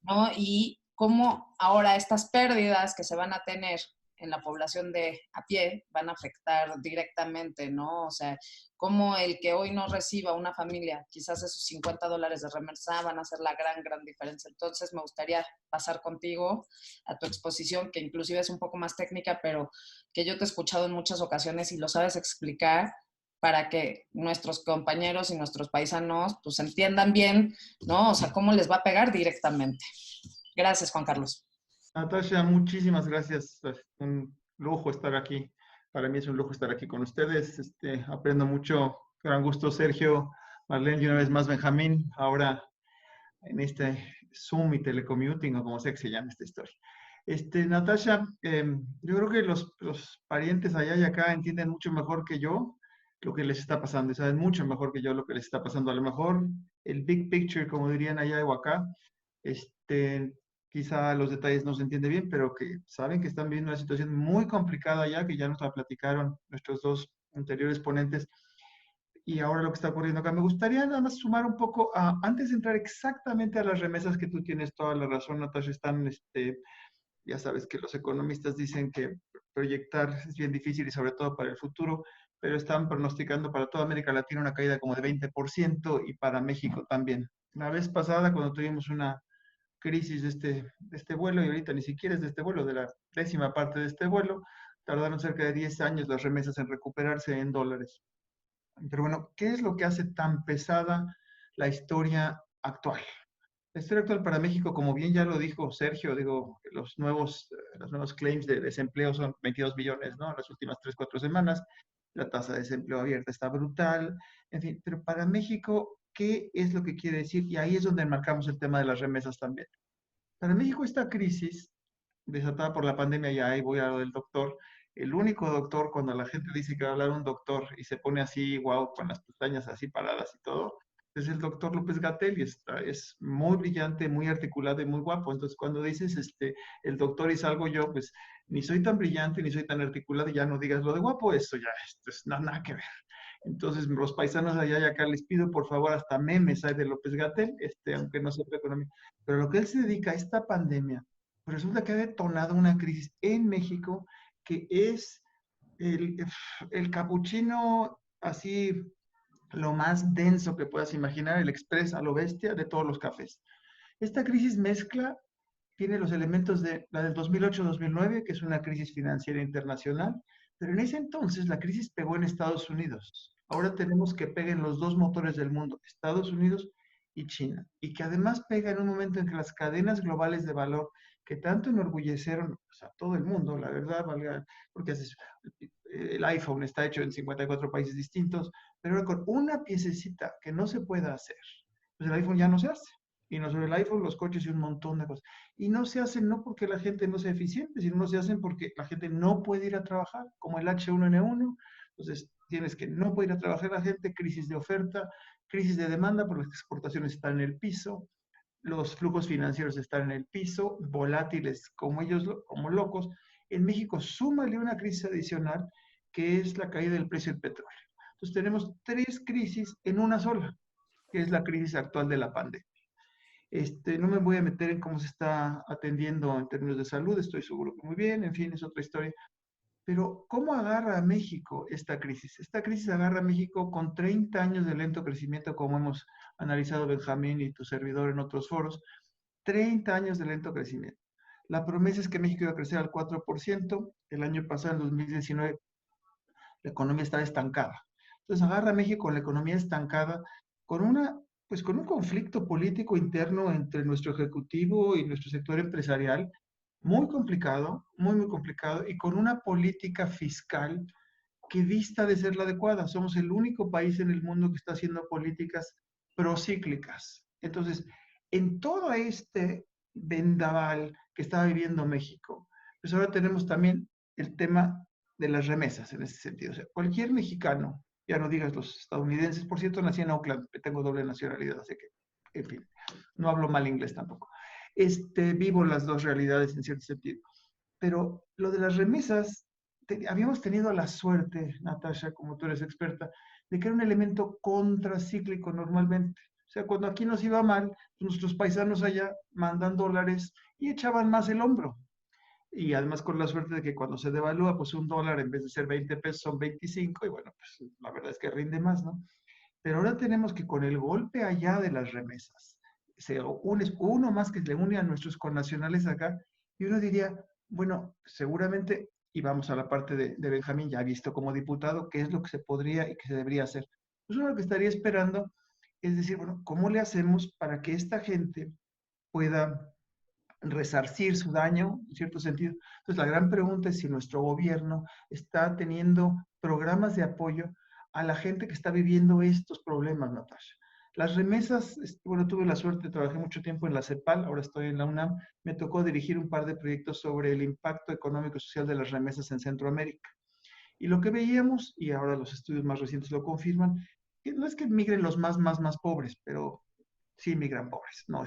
¿no? Y cómo ahora estas pérdidas que se van a tener en la población de a pie van a afectar directamente, ¿no? O sea, cómo el que hoy no reciba una familia, quizás esos $50 de remesa van a hacer la gran diferencia. Entonces, me gustaría pasar contigo a tu exposición, que inclusive es un poco más técnica, pero que yo te he escuchado en muchas ocasiones y lo sabes explicar para que nuestros compañeros y nuestros paisanos pues entiendan bien, ¿no? O sea, cómo les va a pegar directamente. Gracias, Juan Carlos. Natasha, muchísimas gracias. Es un lujo estar aquí. Para mí es un lujo estar aquí con ustedes. Aprendo mucho. Gran gusto, Sergio, Marlene, y una vez más Benjamín. Ahora en este Zoom y telecommuting, o como sea que se llame esta historia. Natasha, yo creo que los parientes allá y acá entienden mucho mejor que yo lo que les está pasando, y saben mucho mejor que yo lo que les está pasando. A lo mejor el big picture, como dirían allá o acá, quizá los detalles no se entiende bien, pero que saben que están viviendo una situación muy complicada ya, que ya nos la platicaron nuestros 2 anteriores ponentes, y ahora lo que está ocurriendo acá. Me gustaría nada más sumar un poco, antes de entrar exactamente a las remesas, que tú tienes toda la razón, Natasha, ya sabes que los economistas dicen que proyectar es bien difícil, y sobre todo para el futuro, pero están pronosticando para toda América Latina una caída como de 20%, y para México también. La vez pasada, cuando tuvimos una crisis de este vuelo, y ahorita ni siquiera es de este vuelo, de la 10ª parte de este vuelo, tardaron cerca de 10 años las remesas en recuperarse en dólares. Pero bueno, ¿qué es lo que hace tan pesada la historia actual? La historia actual para México, como bien ya lo dijo Sergio, los nuevos claims de desempleo son 22 millones, ¿no? Las últimas 3, 4 semanas. La tasa de desempleo abierta está brutal. En fin, pero para México, ¿qué es lo que quiere decir? Y ahí es donde enmarcamos el tema de las remesas también. Para México, esta crisis desatada por la pandemia, y ahí voy a lo del doctor, el único doctor, cuando la gente dice que va a hablar un doctor y se pone así, wow, con las pestañas así paradas y todo, es el doctor López-Gatell y es muy brillante, muy articulado y muy guapo. Entonces, cuando dices el doctor y salgo yo, pues ni soy tan brillante ni soy tan articulado, y ya no digas lo de guapo, eso ya esto es nada que ver. Entonces, los paisanos allá y acá les pido, por favor, hasta memes hay de López-Gatell, aunque no sepa economía. Pero lo que él se dedica a esta pandemia, pues resulta que ha detonado una crisis en México que es el capuchino así lo más denso que puedas imaginar, el express a lo bestia de todos los cafés. Esta crisis mezcla, tiene los elementos de la del 2008-2009, que es una crisis financiera internacional, pero en ese entonces la crisis pegó en Estados Unidos. Ahora tenemos que peguen los dos motores del mundo, Estados Unidos y China, y que además pega en un momento en que las cadenas globales de valor que tanto enorgullecieron pues, a todo el mundo, la verdad, valga, porque el iPhone está hecho en 54 países distintos, pero ahora con una piececita que no se pueda hacer, pues el iPhone ya no se hace. Y no solo el iPhone, los coches y un montón de cosas. Y no se hacen no porque la gente no sea eficiente, sino no se hacen porque la gente no puede ir a trabajar, como el H1N1. Entonces, tienes que no puede ir a trabajar la gente, crisis de oferta, crisis de demanda, porque las exportaciones están en el piso, los flujos financieros están en el piso, volátiles como ellos, como locos. En México, súmale una crisis adicional, que es la caída del precio del petróleo. Entonces, tenemos tres crisis en una sola, que es la crisis actual de la pandemia. No me voy a meter en cómo se está atendiendo en términos de salud, estoy seguro que muy bien, en fin, es otra historia. Pero, ¿cómo agarra a México esta crisis? Esta crisis agarra a México con 30 años de lento crecimiento, como hemos analizado Benjamín y tu servidor en otros foros, 30 años de lento crecimiento. La promesa es que México iba a crecer al 4%, el año pasado, en 2019, la economía estaba estancada. Entonces agarra a México con la economía estancada, pues con un conflicto político interno entre nuestro ejecutivo y nuestro sector empresarial, muy complicado, muy, muy complicado, y con una política fiscal que dista de ser la adecuada. Somos el único país en el mundo que está haciendo políticas procíclicas. Entonces, en todo este vendaval que está viviendo México, pues ahora tenemos también el tema de las remesas en ese sentido. O sea, cualquier mexicano, ya no digas los estadounidenses, por cierto, nací en Oakland, tengo doble nacionalidad, así que, en fin, no hablo mal inglés tampoco. Vivo las dos realidades en cierto sentido. Pero lo de las remesas, habíamos tenido la suerte, Natasha, como tú eres experta, de que era un elemento contracíclico normalmente. O sea, cuando aquí nos iba mal, nuestros paisanos allá mandan dólares y echaban más el hombro. Y además con la suerte de que cuando se devalúa, pues un dólar en vez de ser 20 pesos son 25, y bueno, pues la verdad es que rinde más, ¿no? Pero ahora tenemos que con el golpe allá de las remesas, uno más que le une a nuestros connacionales acá, y uno diría, bueno, seguramente, y vamos a la parte de Benjamín, ya visto como diputado, qué es lo que se podría y que se debería hacer. Pues uno lo que estaría esperando es decir, bueno, ¿cómo le hacemos para que esta gente pueda resarcir su daño, en cierto sentido? Entonces, la gran pregunta es si nuestro gobierno está teniendo programas de apoyo a la gente que está viviendo estos problemas, Natasha. Las remesas, bueno, tuve la suerte, trabajé mucho tiempo en la CEPAL, ahora estoy en la UNAM, me tocó dirigir un par de proyectos sobre el impacto económico y social de las remesas en Centroamérica. Y lo que veíamos, y ahora los estudios más recientes lo confirman, que no es que migren los más pobres, pero sí migran pobres, no,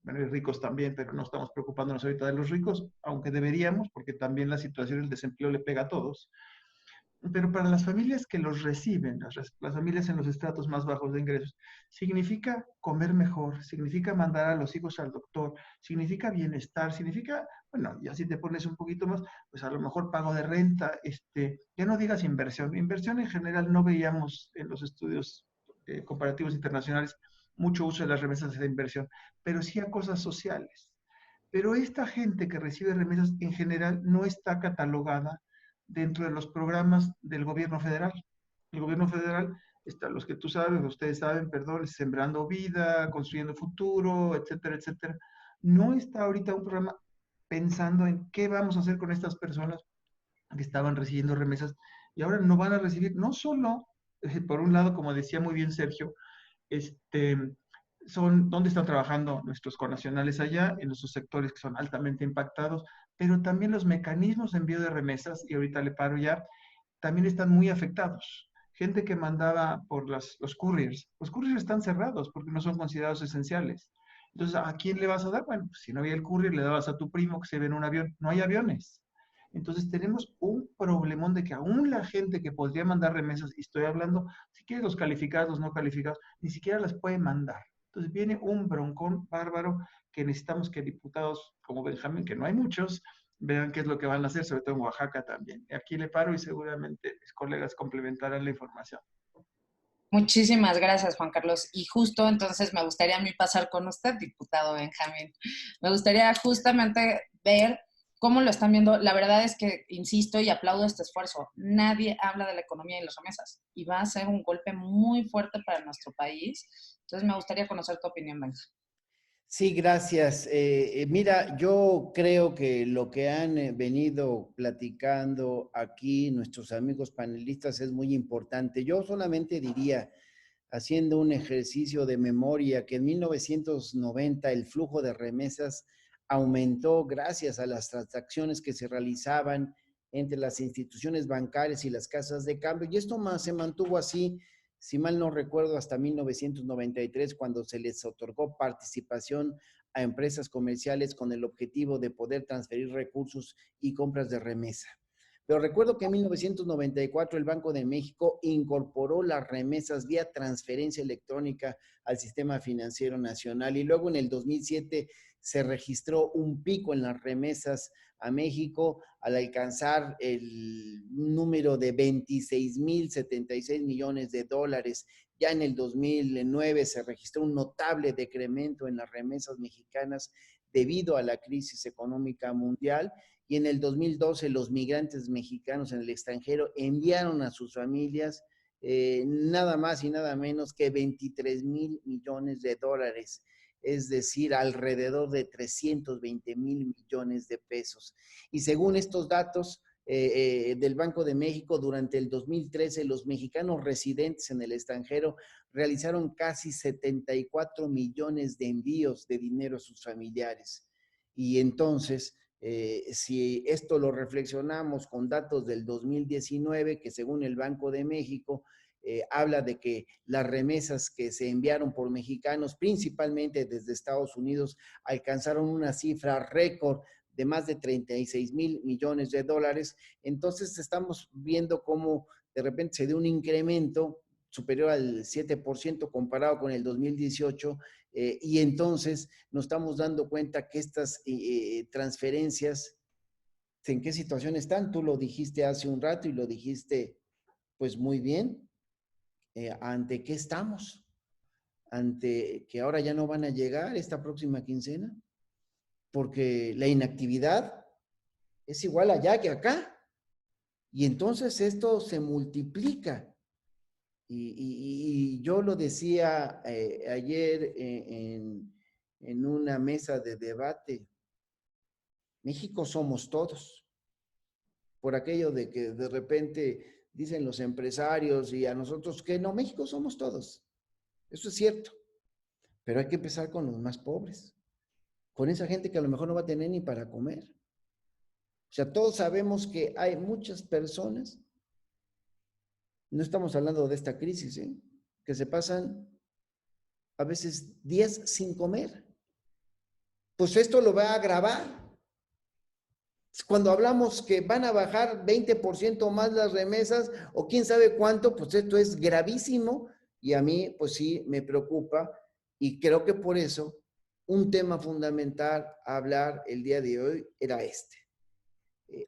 bueno, y ricos también, pero no estamos preocupándonos ahorita de los ricos, aunque deberíamos, porque también la situación del desempleo le pega a todos. Pero para las familias que los reciben, las familias en los estratos más bajos de ingresos, significa comer mejor, significa mandar a los hijos al doctor, significa bienestar, significa, bueno, ya si te pones un poquito más, pues a lo mejor pago de renta, ya no digas inversión. Inversión en general no veíamos en los estudios comparativos internacionales mucho uso de las remesas de inversión, pero sí a cosas sociales. Pero esta gente que recibe remesas en general no está catalogada dentro de los programas del gobierno federal. El gobierno federal está, los que tú sabes, ustedes saben, perdón, Sembrando Vida, Construyendo Futuro, etcétera, etcétera. No está ahorita un programa pensando en qué vamos a hacer con estas personas que estaban recibiendo remesas y ahora no van a recibir, no solo, por un lado, como decía muy bien Sergio, dónde están trabajando nuestros connacionales allá, en esos sectores que son altamente impactados, pero también los mecanismos de envío de remesas, y ahorita le paro ya, también están muy afectados. gente que mandaba por los couriers. Los couriers están cerrados porque no son considerados esenciales. Entonces, ¿a quién le vas a dar? Bueno, pues, si no había el courier, le dabas a tu primo que se ve en un avión. No hay aviones. Entonces tenemos un problemón de que aún la gente que podría mandar remesas, y estoy hablando, si quieres los calificados, los no calificados, ni siquiera las puede mandar. Entonces viene un broncón bárbaro que necesitamos que diputados como Benjamín, que no hay muchos, vean qué es lo que van a hacer, sobre todo en Oaxaca también. Aquí le paro y seguramente mis colegas complementarán la información. Muchísimas gracias, Juan Carlos. Y justo entonces me gustaría a mí pasar con usted, diputado Benjamín. Me gustaría justamente ver cómo lo están viendo. La verdad es que, insisto y aplaudo este esfuerzo, nadie habla de la economía y las remesas. Y va a ser un golpe muy fuerte para nuestro país. Entonces me gustaría conocer tu opinión, Benja. Sí, gracias. Mira, yo creo que lo que han venido platicando aquí nuestros amigos panelistas es muy importante. Yo solamente diría, haciendo un ejercicio de memoria, que en 1990 el flujo de remesas aumentó gracias a las transacciones que se realizaban entre las instituciones bancarias y las casas de cambio, y esto más se mantuvo así, si mal no recuerdo, hasta 1993, cuando se les otorgó participación a empresas comerciales con el objetivo de poder transferir recursos y compras de remesa. Pero recuerdo que en 1994 el Banco de México incorporó las remesas vía transferencia electrónica al sistema financiero nacional, y luego en el 2007 se registró un pico en las remesas a México al alcanzar el número de 26,076 millones de dólares. Ya en el 2009 se registró un notable decremento en las remesas mexicanas debido a la crisis económica mundial, y en el 2012 los migrantes mexicanos en el extranjero enviaron a sus familias nada más y nada menos que 23,000 millones de dólares, es decir, alrededor de 320,000 millones de pesos. Y según estos datos del Banco de México, durante el 2013 los mexicanos residentes en el extranjero realizaron casi 74 millones de envíos de dinero a sus familiares. Y entonces, si esto lo reflexionamos con datos del 2019, que según el Banco de México, habla de que las remesas que se enviaron por mexicanos, principalmente desde Estados Unidos, alcanzaron una cifra récord de más de 36,000 millones de dólares. Entonces estamos viendo cómo de repente se dio un incremento superior al 7% comparado con el 2018, y entonces nos estamos dando cuenta que estas transferencias, ¿en qué situación están? Tú lo dijiste hace un rato y lo dijiste pues muy bien. ¿Ante qué estamos? ¿Ante que ahora ya no van a llegar esta próxima quincena? Porque la inactividad es igual allá que acá. Y entonces esto se multiplica. Y yo lo decía ayer en una mesa de debate, México somos todos. Por aquello de que de repente dicen los empresarios y a nosotros que no, México somos todos. Eso es cierto. Pero hay que empezar con los más pobres, con esa gente que a lo mejor no va a tener ni para comer. O sea, todos sabemos que hay muchas personas, no estamos hablando de esta crisis, que se pasan a veces días sin comer. Pues esto lo va a agravar. Cuando hablamos que van a bajar 20% más las remesas o quién sabe cuánto, pues esto es gravísimo y a mí pues sí me preocupa, y creo que por eso un tema fundamental a hablar el día de hoy era este.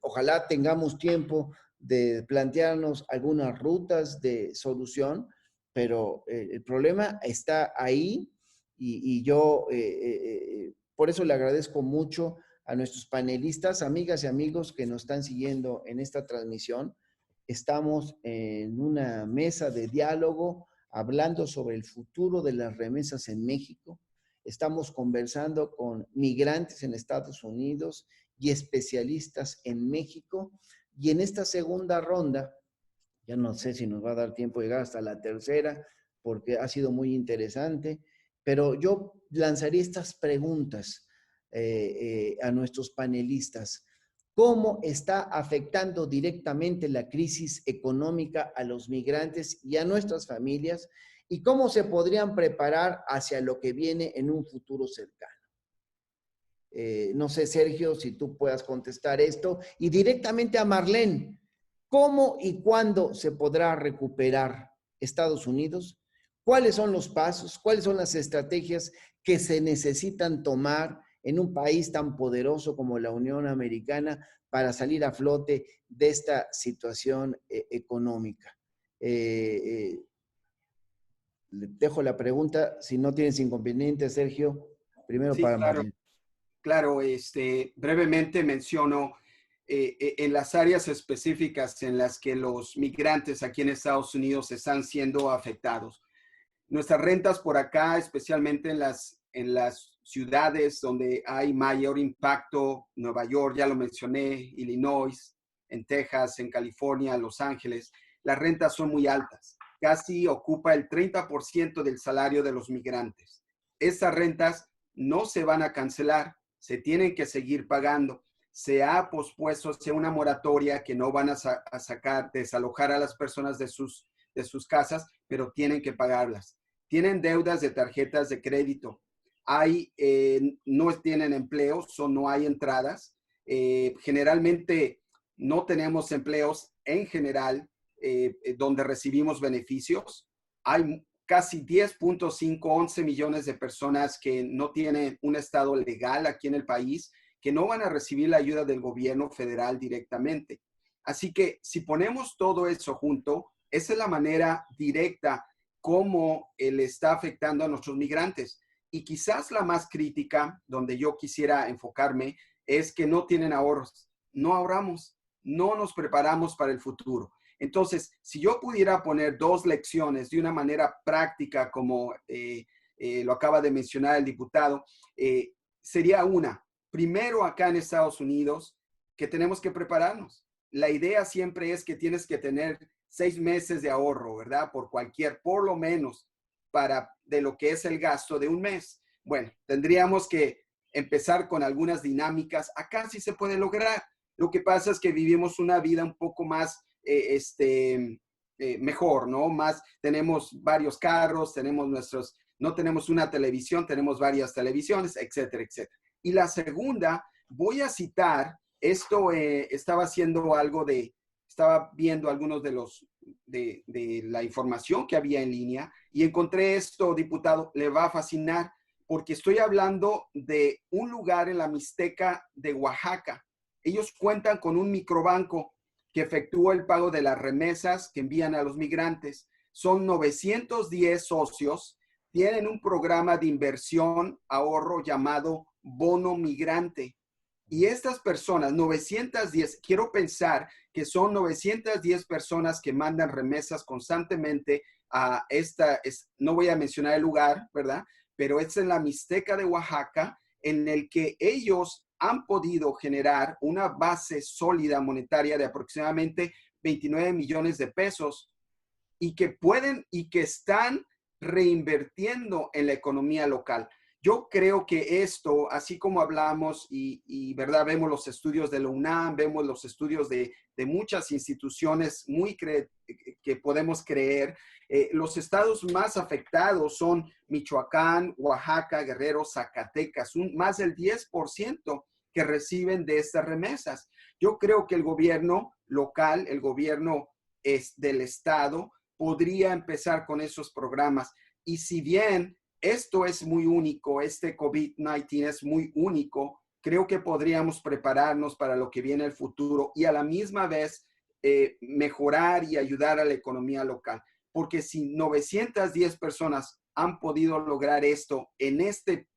Ojalá tengamos tiempo de plantearnos algunas rutas de solución, pero el problema está ahí, y yo por eso le agradezco mucho a nuestros panelistas, amigas y amigos que nos están siguiendo en esta transmisión. Estamos en una mesa de diálogo hablando sobre el futuro de las remesas en México. Estamos conversando con migrantes en Estados Unidos y especialistas en México. Y en esta segunda ronda, ya no sé si nos va a dar tiempo de llegar hasta la tercera, porque ha sido muy interesante, pero yo lanzaría estas preguntas a nuestros panelistas. cómo está afectando directamente la crisis económica a los migrantes y a nuestras familias y cómo se podrían preparar hacia lo que viene en un futuro cercano. No sé, Sergio, si tú puedas contestar esto. Y directamente a Marlene, ¿cómo y cuándo se podrá recuperar Estados Unidos? ¿Cuáles son los pasos? ¿Cuáles son las estrategias que se necesitan tomar en un país tan poderoso como la Unión Americana para salir a flote de esta situación económica? Le dejo la pregunta, si no tienes inconveniente, Sergio, primero Sí, para claro. Marlene. Claro, brevemente menciono en las áreas específicas en las que los migrantes aquí en Estados Unidos están siendo afectados. Nuestras rentas por acá, especialmente en las ciudades donde hay mayor impacto, Nueva York, ya lo mencioné, Illinois, en Texas, en California, Los Ángeles, las rentas son muy altas. Casi ocupa el 30% del salario de los migrantes. Esas rentas no se van a cancelar, se tienen que seguir pagando. Se ha pospuesto una moratoria que no van a sacar, desalojar a las personas de sus casas, pero tienen que pagarlas. Tienen deudas de tarjetas de crédito. No tienen empleos o no hay entradas. Generalmente no tenemos empleos en general donde recibimos beneficios. Hay casi 10.5, 11 millones de personas que no tienen un estado legal aquí en el país, que no van a recibir la ayuda del gobierno federal directamente. Así que si ponemos todo eso junto, esa es la manera directa como le está afectando a nuestros migrantes. Y quizás la más crítica, donde yo quisiera enfocarme, es que no tienen ahorros. No ahorramos, no nos preparamos para el futuro. Entonces, si yo pudiera poner dos lecciones de una manera práctica, como lo acaba de mencionar el diputado, sería una. Primero, acá en Estados Unidos, que tenemos que prepararnos. La idea siempre es que tienes que tener 6 meses de ahorro, ¿verdad? Por lo menos, de lo que es el gasto de un mes. Bueno, tendríamos que empezar con algunas dinámicas. Acá sí se puede lograr. Lo que pasa es que vivimos una vida un poco más mejor, ¿no? Tenemos varios carros, no tenemos una televisión, tenemos varias televisiones, etcétera, etcétera. Y la segunda, voy a citar, estaba viendo algunos de la información que había en línea y encontré esto, diputado, le va a fascinar porque estoy hablando de un lugar en la Mixteca de Oaxaca. Ellos cuentan con un microbanco que efectúa el pago de las remesas que envían a los migrantes. Son 910 socios, tienen un programa de inversión, ahorro llamado Bono Migrante. Y estas personas, 910, quiero pensar que son 910 personas que mandan remesas constantemente a no voy a mencionar el lugar, ¿verdad? Pero es en la Mixteca de Oaxaca, en el que ellos han podido generar una base sólida monetaria de aproximadamente 29 millones de pesos y que están reinvirtiendo en la economía local. Yo creo que esto, así como hablamos y ¿verdad? Vemos los estudios de la UNAM, vemos los estudios de muchas instituciones que podemos creer, los estados más afectados son Michoacán, Oaxaca, Guerrero, Zacatecas, más del 10% que reciben de estas remesas. Yo creo que el gobierno local, el gobierno del estado, podría empezar con esos programas. Y si bien esto es muy único, este COVID-19 es muy único, creo que podríamos prepararnos para lo que viene el futuro y a la misma vez mejorar y ayudar a la economía local. Porque si 910 personas han podido lograr esto en este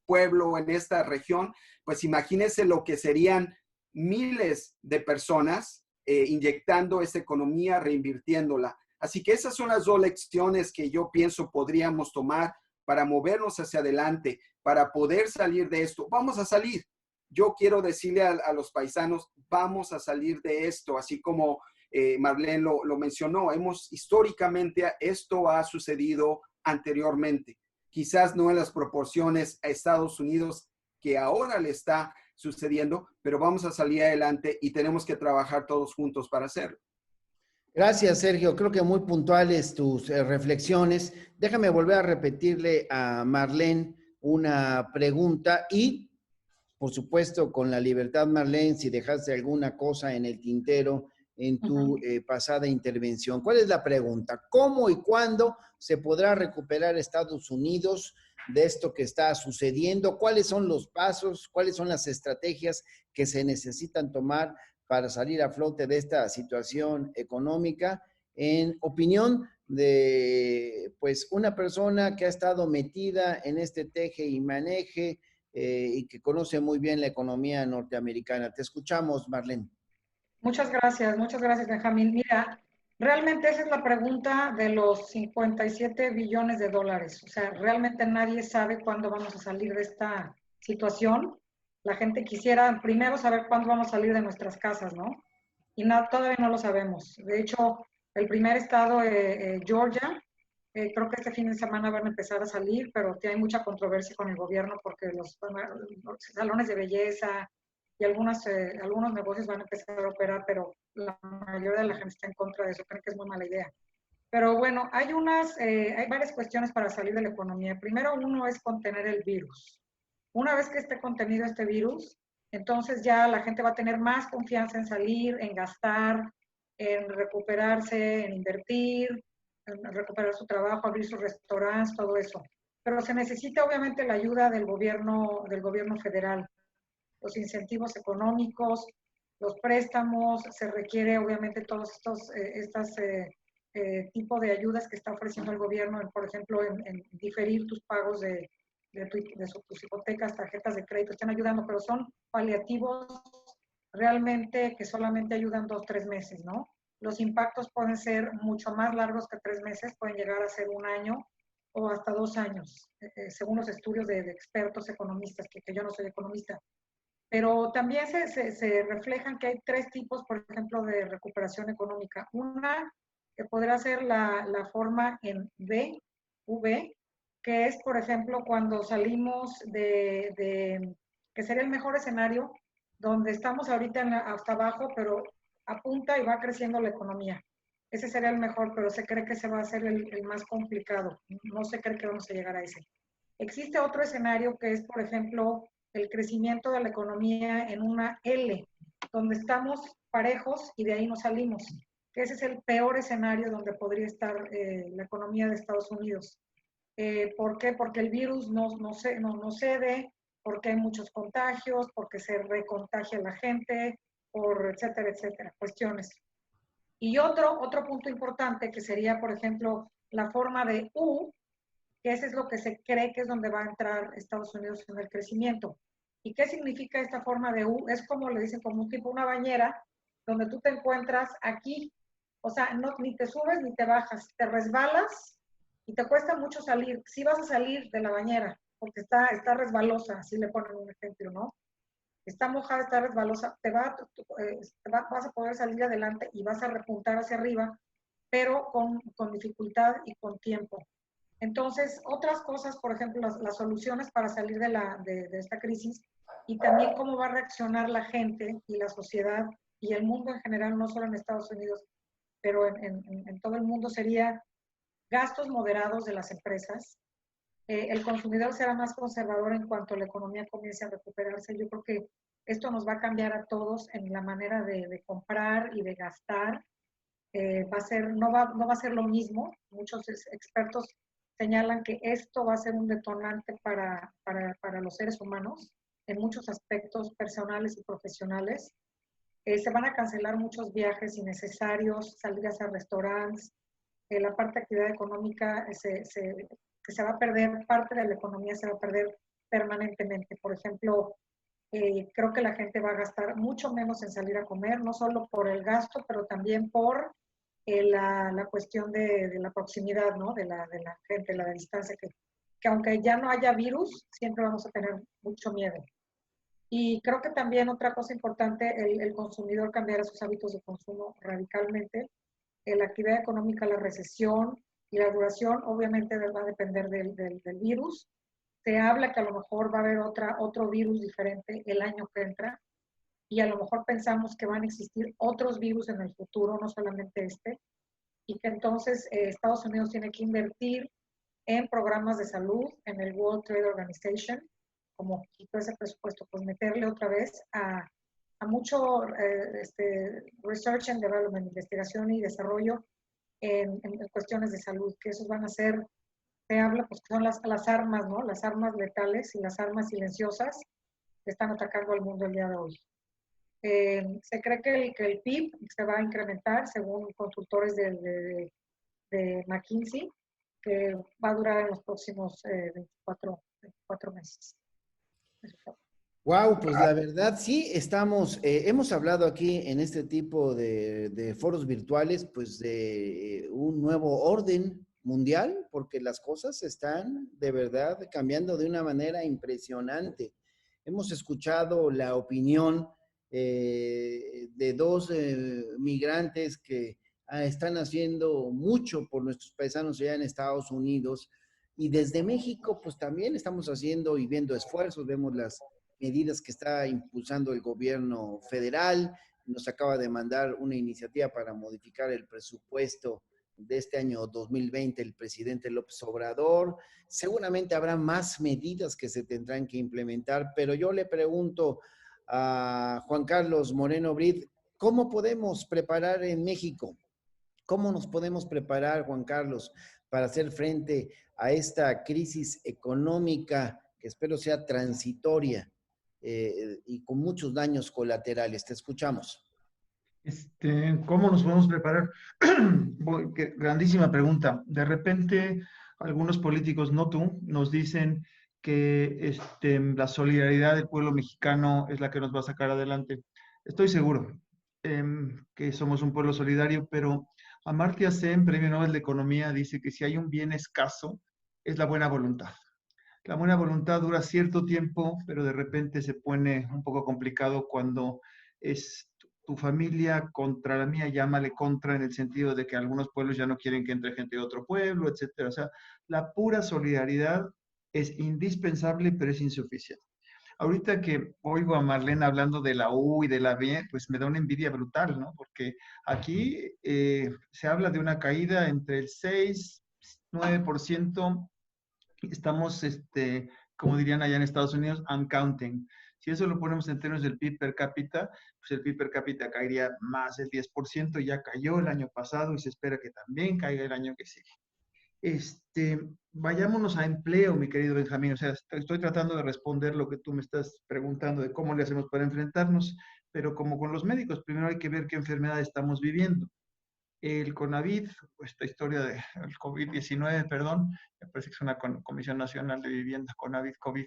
pueblo, en esta región, pues imagínense lo que serían miles de personas inyectando esta economía, reinvirtiéndola. Así que esas son las dos lecciones que yo pienso podríamos tomar para movernos hacia adelante, para poder salir de esto. Vamos a salir. Yo quiero decirle a los paisanos, vamos a salir de esto, así como Marlene lo mencionó. Históricamente, esto ha sucedido anteriormente. Quizás no en las proporciones a Estados Unidos que ahora le está sucediendo, pero vamos a salir adelante y tenemos que trabajar todos juntos para hacerlo. Gracias, Sergio. Creo que muy puntuales tus reflexiones. Déjame volver a repetirle a Marlene una pregunta y, por supuesto, con la libertad, Marlene, si dejaste alguna cosa en el tintero en tu pasada intervención. ¿Cuál es la pregunta? ¿Cómo y cuándo se podrá recuperar Estados Unidos de esto que está sucediendo? ¿Cuáles son los pasos? ¿Cuáles son las estrategias que se necesitan tomar para salir a flote de esta situación económica? En opinión de pues una persona que ha estado metida en este teje y maneje y que conoce muy bien la economía norteamericana. Te escuchamos, Marlene. Muchas gracias, Benjamín. Mira, realmente esa es la pregunta de los 57 billones de dólares. O sea, realmente nadie sabe cuándo vamos a salir de esta situación. La gente quisiera primero saber cuándo vamos a salir de nuestras casas, ¿no? Y no, todavía no lo sabemos. De hecho, el primer estado, Georgia, creo que este fin de semana van a empezar a salir, pero hay mucha controversia con el gobierno porque los salones de belleza y algunos negocios van a empezar a operar, pero la mayoría de la gente está en contra de eso, creen que es muy mala idea. Pero bueno, hay varias cuestiones para salir de la economía. Primero, uno es contener el virus. Una vez que esté contenido este virus, entonces ya la gente va a tener más confianza en salir, en gastar, en recuperarse, en invertir, en recuperar su trabajo, abrir sus restaurantes, todo eso. Pero se necesita obviamente la ayuda del gobierno federal, los incentivos económicos, los préstamos, se requiere obviamente todos estos tipos de ayudas que está ofreciendo el gobierno, por ejemplo, en diferir tus pagos de tus hipotecas, tarjetas de crédito, están ayudando, pero son paliativos realmente que solamente ayudan 2 o 3 meses, ¿no? Los impactos pueden ser mucho más largos que 3 meses, pueden llegar a ser 1 año o hasta 2 años, según los estudios de expertos economistas, que yo no soy economista. Pero también se reflejan que hay 3 tipos, por ejemplo, de recuperación económica. Una que podrá ser la forma en V, que es, por ejemplo, cuando salimos que sería el mejor escenario, donde estamos ahorita hasta abajo, pero apunta y va creciendo la economía. Ese sería el mejor, pero se cree que se va a hacer el más complicado. No se cree que vamos a llegar a ese. Existe otro escenario que es, por ejemplo, el crecimiento de la economía en una L, donde estamos parejos y de ahí no salimos. Que ese es el peor escenario donde podría estar la economía de Estados Unidos. ¿Por qué? Porque el virus no cede, porque hay muchos contagios, porque se recontagia la gente, etcétera, cuestiones. Y otro punto importante que sería, por ejemplo, la forma de U, que ese es lo que se cree que es donde va a entrar Estados Unidos en el crecimiento. ¿Y qué significa esta forma de U? Es como le dicen, como un tipo, una bañera, donde tú te encuentras aquí, o sea, ni te subes ni te bajas, te resbalas y te cuesta mucho salir. Sí vas a salir de la bañera, porque está resbalosa, así le ponen un ejemplo, ¿no? Está mojada, está resbalosa, vas a poder salir adelante y vas a repuntar hacia arriba, pero con dificultad y con tiempo. Entonces, otras cosas, por ejemplo, las soluciones para salir de esta crisis y también cómo va a reaccionar la gente y la sociedad y el mundo en general, no solo en Estados Unidos, pero en todo el mundo, sería gastos moderados de las empresas. El consumidor será más conservador en cuanto la economía comience a recuperarse. Yo creo que esto nos va a cambiar a todos en la manera de comprar y de gastar. No va a ser lo mismo. Muchos expertos señalan que esto va a ser un detonante para los seres humanos en muchos aspectos personales y profesionales. Se van a cancelar muchos viajes innecesarios, salidas a restaurantes, la parte de actividad económica que se va a perder, parte de la economía se va a perder permanentemente. Por ejemplo, creo que la gente va a gastar mucho menos en salir a comer, no solo por el gasto, pero también por la cuestión de la proximidad, ¿no? De la gente, la distancia, que aunque ya no haya virus, siempre vamos a tener mucho miedo. Y creo que también otra cosa importante, el consumidor cambiará sus hábitos de consumo radicalmente. La actividad económica, la recesión y la duración obviamente va a depender del virus. Se habla que a lo mejor va a haber otro virus diferente el año que entra y a lo mejor pensamos que van a existir otros virus en el futuro, no solamente este, y que entonces Estados Unidos tiene que invertir en programas de salud, en el World Trade Organization, como quitó ese presupuesto, pues meterle otra vez a mucho research and development, investigación y desarrollo en cuestiones de salud, que esos van a ser, se habla, pues que son las armas, ¿no? Las armas letales y las armas silenciosas que están atacando al mundo el día de hoy. Se cree que el PIB se va a incrementar, según consultores de McKinsey, que va a durar en los próximos 24 meses. Wow, pues la verdad sí estamos, hemos hablado aquí en este tipo de foros virtuales, pues de un nuevo orden mundial, porque las cosas están de verdad cambiando de una manera impresionante. Hemos escuchado la opinión de dos migrantes que están haciendo mucho por nuestros paisanos allá en Estados Unidos, y desde México pues también estamos haciendo y viendo esfuerzos, vemos las medidas que está impulsando el gobierno federal. Nos acaba de mandar una iniciativa para modificar el presupuesto de este año 2020 el presidente López Obrador. Seguramente habrá más medidas que se tendrán que implementar, pero yo le pregunto a Juan Carlos Moreno Brid, ¿cómo podemos preparar en México? ¿Cómo nos podemos preparar, Juan Carlos, para hacer frente a esta crisis económica que espero sea transitoria y con muchos daños colaterales? Te escuchamos. ¿Cómo nos podemos preparar? Grandísima pregunta. De repente, algunos políticos, no tú, nos dicen que la solidaridad del pueblo mexicano es la que nos va a sacar adelante. Estoy seguro que somos un pueblo solidario, pero Amartya Sen, Premio Nobel de Economía, dice que si hay un bien escaso, es la buena voluntad. La buena voluntad dura cierto tiempo, pero de repente se pone un poco complicado cuando es tu familia contra la mía, llámale contra en el sentido de que algunos pueblos ya no quieren que entre gente de otro pueblo, etcétera. O sea, la pura solidaridad es indispensable, pero es insuficiente. Ahorita que oigo a Marlene hablando de la U y de la B, pues me da una envidia brutal, ¿no? Porque aquí se habla de una caída entre el 6-9%. Estamos, como dirían allá en Estados Unidos, I'm counting. Si eso lo ponemos en términos del PIB per cápita, pues el PIB per cápita caería más del 10%, ya cayó el año pasado y se espera que también caiga el año que sigue. Vayámonos a empleo, mi querido Benjamín. O sea, estoy tratando de responder lo que tú me estás preguntando de cómo le hacemos para enfrentarnos, pero como con los médicos, primero hay que ver qué enfermedad estamos viviendo. El CONAVID, esta historia del COVID-19, perdón, me parece que es una Comisión Nacional de Vivienda, CONAVID-COVID,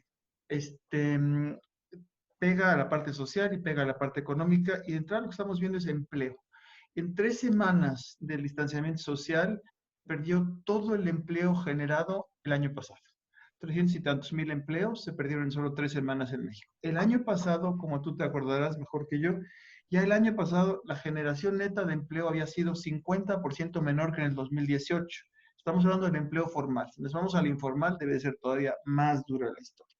pega a la parte social y pega a la parte económica, y de entrada lo que estamos viendo es empleo. En 3 semanas del distanciamiento social, perdió todo el empleo generado el año pasado. 300 y tantos mil empleos se perdieron en solo 3 semanas en México. El año pasado, como tú te acordarás mejor que yo, ya el año pasado la generación neta de empleo había sido 50% menor que en el 2018. Estamos hablando del empleo formal. Si nos vamos al informal, debe ser todavía más dura la historia.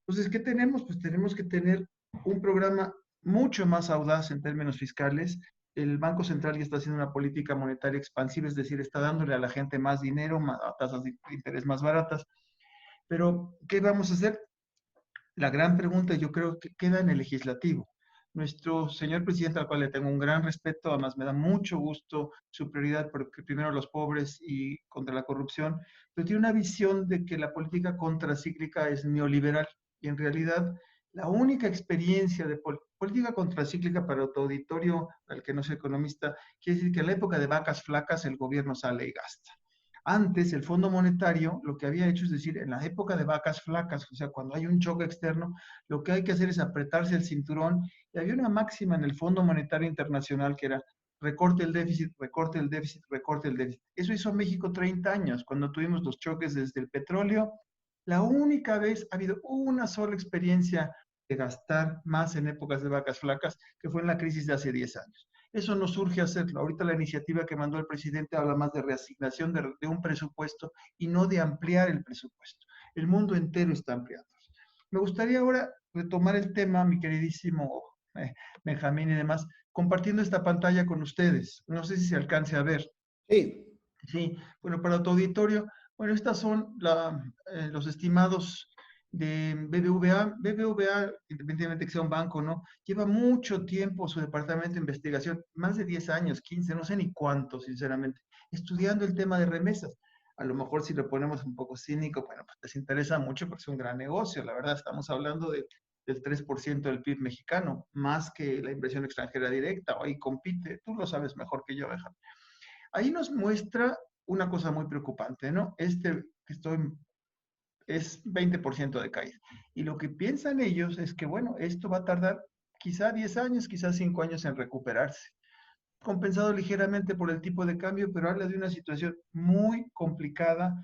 Entonces, ¿qué tenemos? Pues tenemos que tener un programa mucho más audaz en términos fiscales. El Banco Central ya está haciendo una política monetaria expansiva, es decir, está dándole a la gente más dinero, a tasas de interés más baratas. Pero, ¿qué vamos a hacer? La gran pregunta, yo creo que queda en el legislativo. Nuestro señor presidente, al cual le tengo un gran respeto, además me da mucho gusto su prioridad, porque primero los pobres y contra la corrupción, pero tiene una visión de que la política contracíclica es neoliberal, y en realidad la única experiencia de política contracíclica para tu auditorio, al que no es economista, quiere decir que en la época de vacas flacas el gobierno sale y gasta. Antes, el Fondo Monetario lo que había hecho es decir, en la época de vacas flacas, o sea, cuando hay un choque externo, lo que hay que hacer es apretarse el cinturón. Y había una máxima en el Fondo Monetario Internacional que era recorte el déficit, recorte el déficit, recorte el déficit. Eso hizo México 30 años, cuando tuvimos los choques desde el petróleo. La única vez ha habido una sola experiencia de gastar más en épocas de vacas flacas, que fue en la crisis de hace 10 años. Eso no surge hacerlo. Ahorita la iniciativa que mandó el presidente habla más de reasignación de un presupuesto y no de ampliar el presupuesto. El mundo entero está ampliándose. Me gustaría ahora retomar el tema, mi queridísimo Benjamín y demás, compartiendo esta pantalla con ustedes. No sé si se alcance a ver. Sí. Sí, bueno, para tu auditorio, bueno, estas son los estimados de BBVA. BBVA, independientemente que sea un banco, ¿no? Lleva mucho tiempo su departamento de investigación, más de 10 años, 15, no sé ni cuánto, sinceramente, estudiando el tema de remesas. A lo mejor si lo ponemos un poco cínico, bueno, pues les interesa mucho porque es un gran negocio. La verdad, estamos hablando del 3% del PIB mexicano, más que la inversión extranjera directa. Ahí compite, tú lo sabes mejor que yo, Benjamín. Ahí nos muestra una cosa muy preocupante, ¿no? Es 20% de caída. Y lo que piensan ellos es que, bueno, esto va a tardar quizá 10 años, quizá 5 años en recuperarse. Compensado ligeramente por el tipo de cambio, pero habla de una situación muy complicada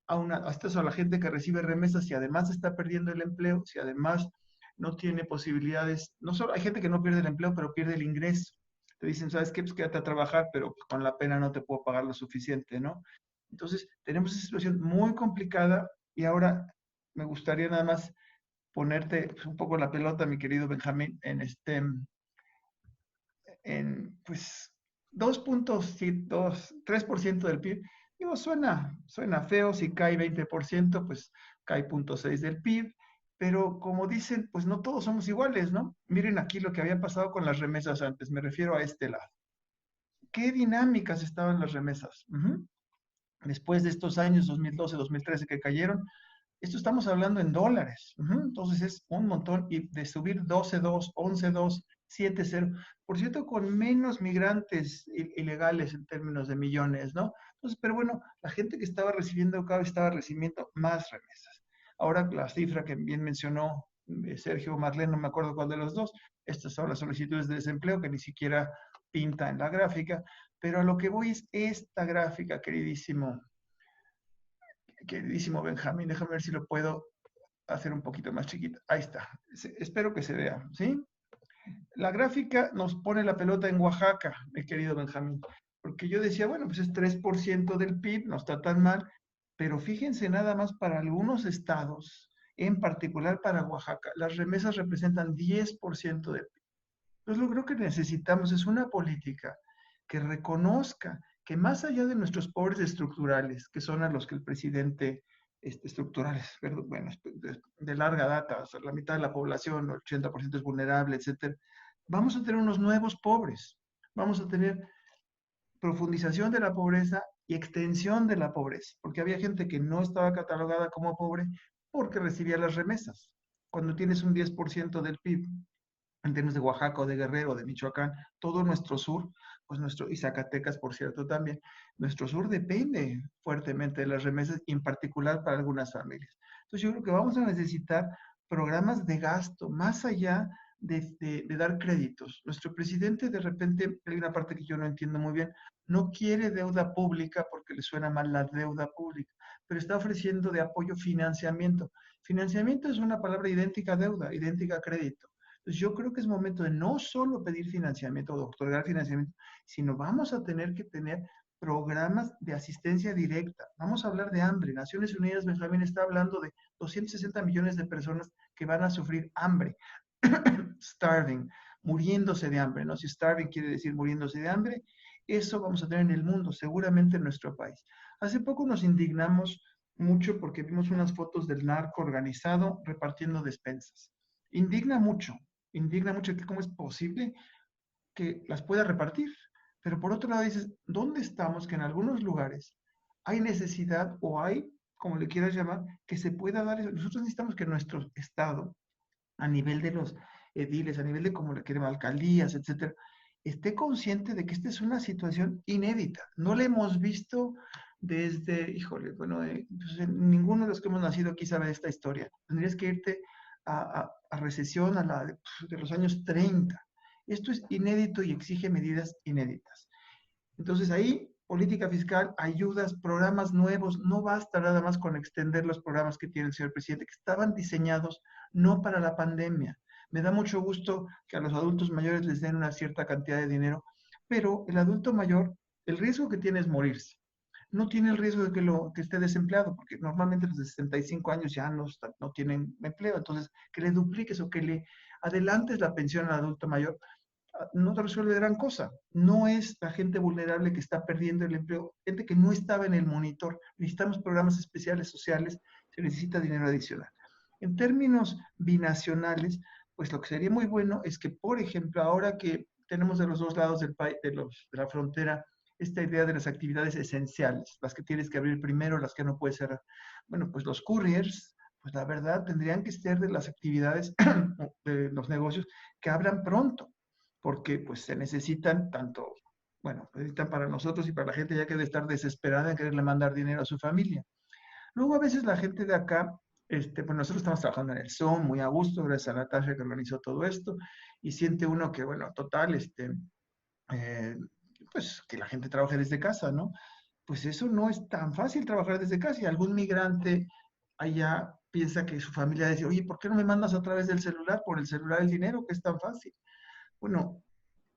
hasta eso, a la gente que recibe remesas, si además está perdiendo el empleo, si además no tiene posibilidades, no solo hay gente que no pierde el empleo, pero pierde el ingreso. Te dicen, ¿sabes qué? Pues quédate a trabajar, pero con la pena no te puedo pagar lo suficiente, ¿no? Entonces, tenemos esa situación muy complicada y ahora me gustaría nada más ponerte pues, un poco la pelota, mi querido Benjamín, pues 3% del PIB. Digo, suena feo, si cae 20%, pues cae 0.6 del PIB, pero como dicen, pues no todos somos iguales, ¿no? Miren aquí lo que había pasado con las remesas antes, me refiero a este lado. ¿Qué dinámicas estaban las remesas? Después de estos años 2012, 2013 que cayeron, esto estamos hablando en dólares. Entonces es un montón. Y de subir 12.2, 11.2, 7.0. Por cierto, con menos migrantes ilegales en términos de millones, ¿no? Entonces, pero bueno, la gente que estaba recibiendo cada vez estaba recibiendo más remesas. Ahora la cifra que bien mencionó Sergio o Marlene, no me acuerdo cuál de los dos, estas son las solicitudes de desempleo que ni siquiera pinta en la gráfica, pero a lo que voy es esta gráfica, queridísimo Benjamín, déjame ver si lo puedo hacer un poquito más chiquita. Ahí está. Espero que se vea, ¿sí? La gráfica nos pone la pelota en Oaxaca, mi querido Benjamín, porque yo decía, bueno, pues es 3% del PIB, no está tan mal, pero fíjense nada más para algunos estados, en particular para Oaxaca, las remesas representan 10% del PIB. Entonces, lo que creo que necesitamos es una política que reconozca que más allá de nuestros pobres estructurales, que son a los que el presidente, estructurales, bueno, de larga data, o sea, la mitad de la población, el 80% es vulnerable, etcétera, vamos a tener unos nuevos pobres, vamos a tener profundización de la pobreza y extensión de la pobreza, porque había gente que no estaba catalogada como pobre porque recibía las remesas. Cuando tienes un 10% del PIB, en términos de Oaxaca o de Guerrero, de Michoacán, todo nuestro sur, pues y Zacatecas, por cierto, también, nuestro sur depende fuertemente de las remesas, y en particular para algunas familias. Entonces yo creo que vamos a necesitar programas de gasto, más allá de dar créditos. Nuestro presidente, de repente, hay una parte que yo no entiendo muy bien, no quiere deuda pública porque le suena mal la deuda pública, pero está ofreciendo de apoyo financiamiento. Financiamiento es una palabra idéntica a deuda, idéntica a crédito. Entonces yo creo que es momento de no solo pedir financiamiento o otorgar financiamiento, sino vamos a tener que tener programas de asistencia directa. Vamos a hablar de hambre. Naciones Unidas, Benjamín, está hablando de 260 millones de personas que van a sufrir hambre. Starving, muriéndose de hambre, ¿no? Si starving quiere decir muriéndose de hambre, eso vamos a tener en el mundo, seguramente en nuestro país. Hace poco nos indignamos mucho porque vimos unas fotos del narco organizado repartiendo despensas. Indigna mucho que cómo es posible que las pueda repartir. Pero por otro lado dices, ¿dónde estamos que en algunos lugares hay necesidad o hay, como le quieras llamar, que se pueda dar eso? Nosotros necesitamos que nuestro Estado, a nivel de los ediles, a nivel de como le queremos, alcaldías, etcétera, esté consciente de que esta es una situación inédita. No la hemos visto desde, híjole, bueno, pues ninguno de los que hemos nacido aquí sabe de esta historia. Tendrías que irte a recesión a la de los años 30. Esto es inédito y exige medidas inéditas. Entonces ahí, política fiscal, ayudas, programas nuevos, no basta nada más con extender los programas que tiene el señor presidente, que estaban diseñados no para la pandemia. Me da mucho gusto que a los adultos mayores les den una cierta cantidad de dinero, pero el adulto mayor, el riesgo que tiene es morirse. no tiene el riesgo de que esté desempleado, porque normalmente los de 65 años ya no tienen empleo. Entonces, que le dupliques o que le adelantes la pensión al adulto mayor, no te resuelve gran cosa. No es la gente vulnerable que está perdiendo el empleo, gente que no estaba en el monitor. Necesitamos programas especiales sociales, se necesita dinero adicional. En términos binacionales, pues lo que sería muy bueno es que, por ejemplo, ahora que tenemos de los dos lados del país, de la frontera, esta idea de las actividades esenciales, las que tienes que abrir primero, las que no puedes cerrar. Bueno, pues los couriers, pues la verdad tendrían que ser de las actividades de los negocios que abran pronto, porque pues se necesitan tanto, bueno, necesitan para nosotros y para la gente ya que debe estar desesperada en quererle mandar dinero a su familia. Luego a veces la gente de acá, pues nosotros estamos trabajando en el Zoom muy a gusto, gracias a Natasha que organizó todo esto, y siente uno que, bueno, total, eh, pues que la gente trabaje desde casa, ¿no? Pues eso no es tan fácil trabajar desde casa. Y algún migrante allá piensa que su familia dice, oye, ¿por qué no me mandas a través del celular? Por el celular el dinero, que es tan fácil. Bueno,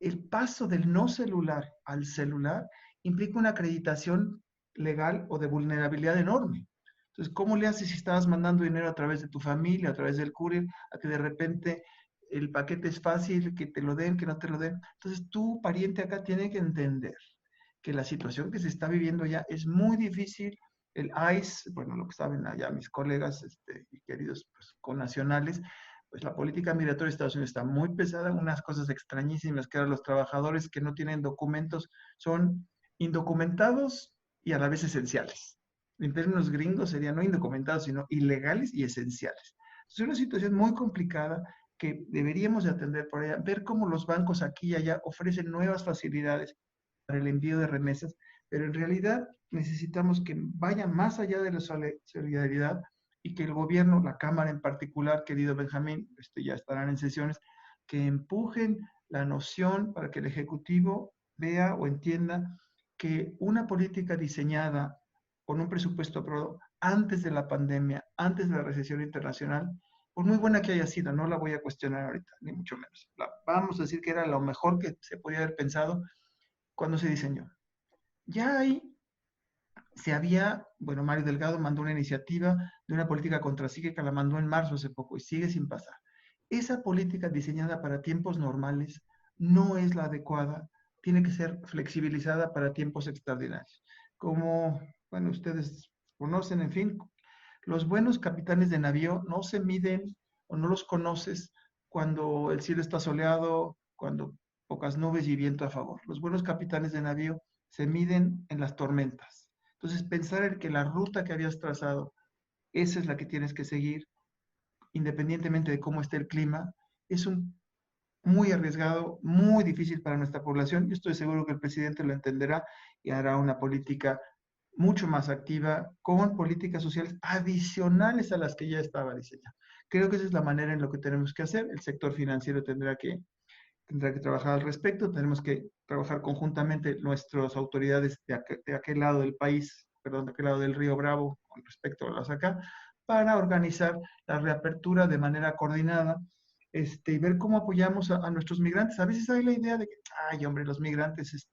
el paso del no celular al celular implica una acreditación legal o de vulnerabilidad enorme. Entonces, ¿cómo le haces si estabas mandando dinero a través de tu familia, a través del courier, a que de repente el paquete es fácil, que te lo den, que no te lo den? Entonces, tu pariente acá tiene que entender que la situación que se está viviendo ya es muy difícil. El ICE, bueno, lo que saben allá mis colegas y queridos pues, connacionales, pues la política migratoria de Estados Unidos está muy pesada, unas cosas extrañísimas que ahora los trabajadores que no tienen documentos son indocumentados y a la vez esenciales. En términos gringos serían no indocumentados, sino ilegales y esenciales. Es una situación muy complicada que deberíamos de atender por allá, ver cómo los bancos aquí y allá ofrecen nuevas facilidades para el envío de remesas, pero en realidad necesitamos que vaya más allá de la solidaridad y que el gobierno, la Cámara en particular, querido Benjamín, ya estarán en sesiones, que empujen la noción para que el Ejecutivo vea o entienda que una política diseñada con un presupuesto aprobado antes de la pandemia, antes de la recesión internacional, por muy buena que haya sido, no la voy a cuestionar ahorita, ni mucho menos. Vamos a decir que era lo mejor que se podía haber pensado cuando se diseñó. Ya ahí bueno, Mario Delgado mandó una iniciativa de una política contracíclica, la mandó en marzo hace poco y sigue sin pasar. Esa política diseñada para tiempos normales no es la adecuada, tiene que ser flexibilizada para tiempos extraordinarios. Como, bueno, ustedes conocen, en fin, los buenos capitanes de navío no se miden o no los conoces cuando el cielo está soleado, cuando pocas nubes y viento a favor. Los buenos capitanes de navío se miden en las tormentas. Entonces, pensar en que la ruta que habías trazado, esa es la que tienes que seguir, independientemente de cómo esté el clima, es muy arriesgado, muy difícil para nuestra población. Yo estoy seguro que el presidente lo entenderá y hará una política mucho más activa con políticas sociales adicionales a las que ya estaba diseñada. Creo que esa es la manera en lo que tenemos que hacer. El sector financiero tendrá que trabajar al respecto, tenemos que trabajar conjuntamente nuestras autoridades de aquel lado del país, perdón, de aquel lado del río Bravo, con respecto a las acá, para organizar la reapertura de manera coordinada y ver cómo apoyamos a nuestros migrantes. A veces hay la idea de que, ay, hombre, los migrantes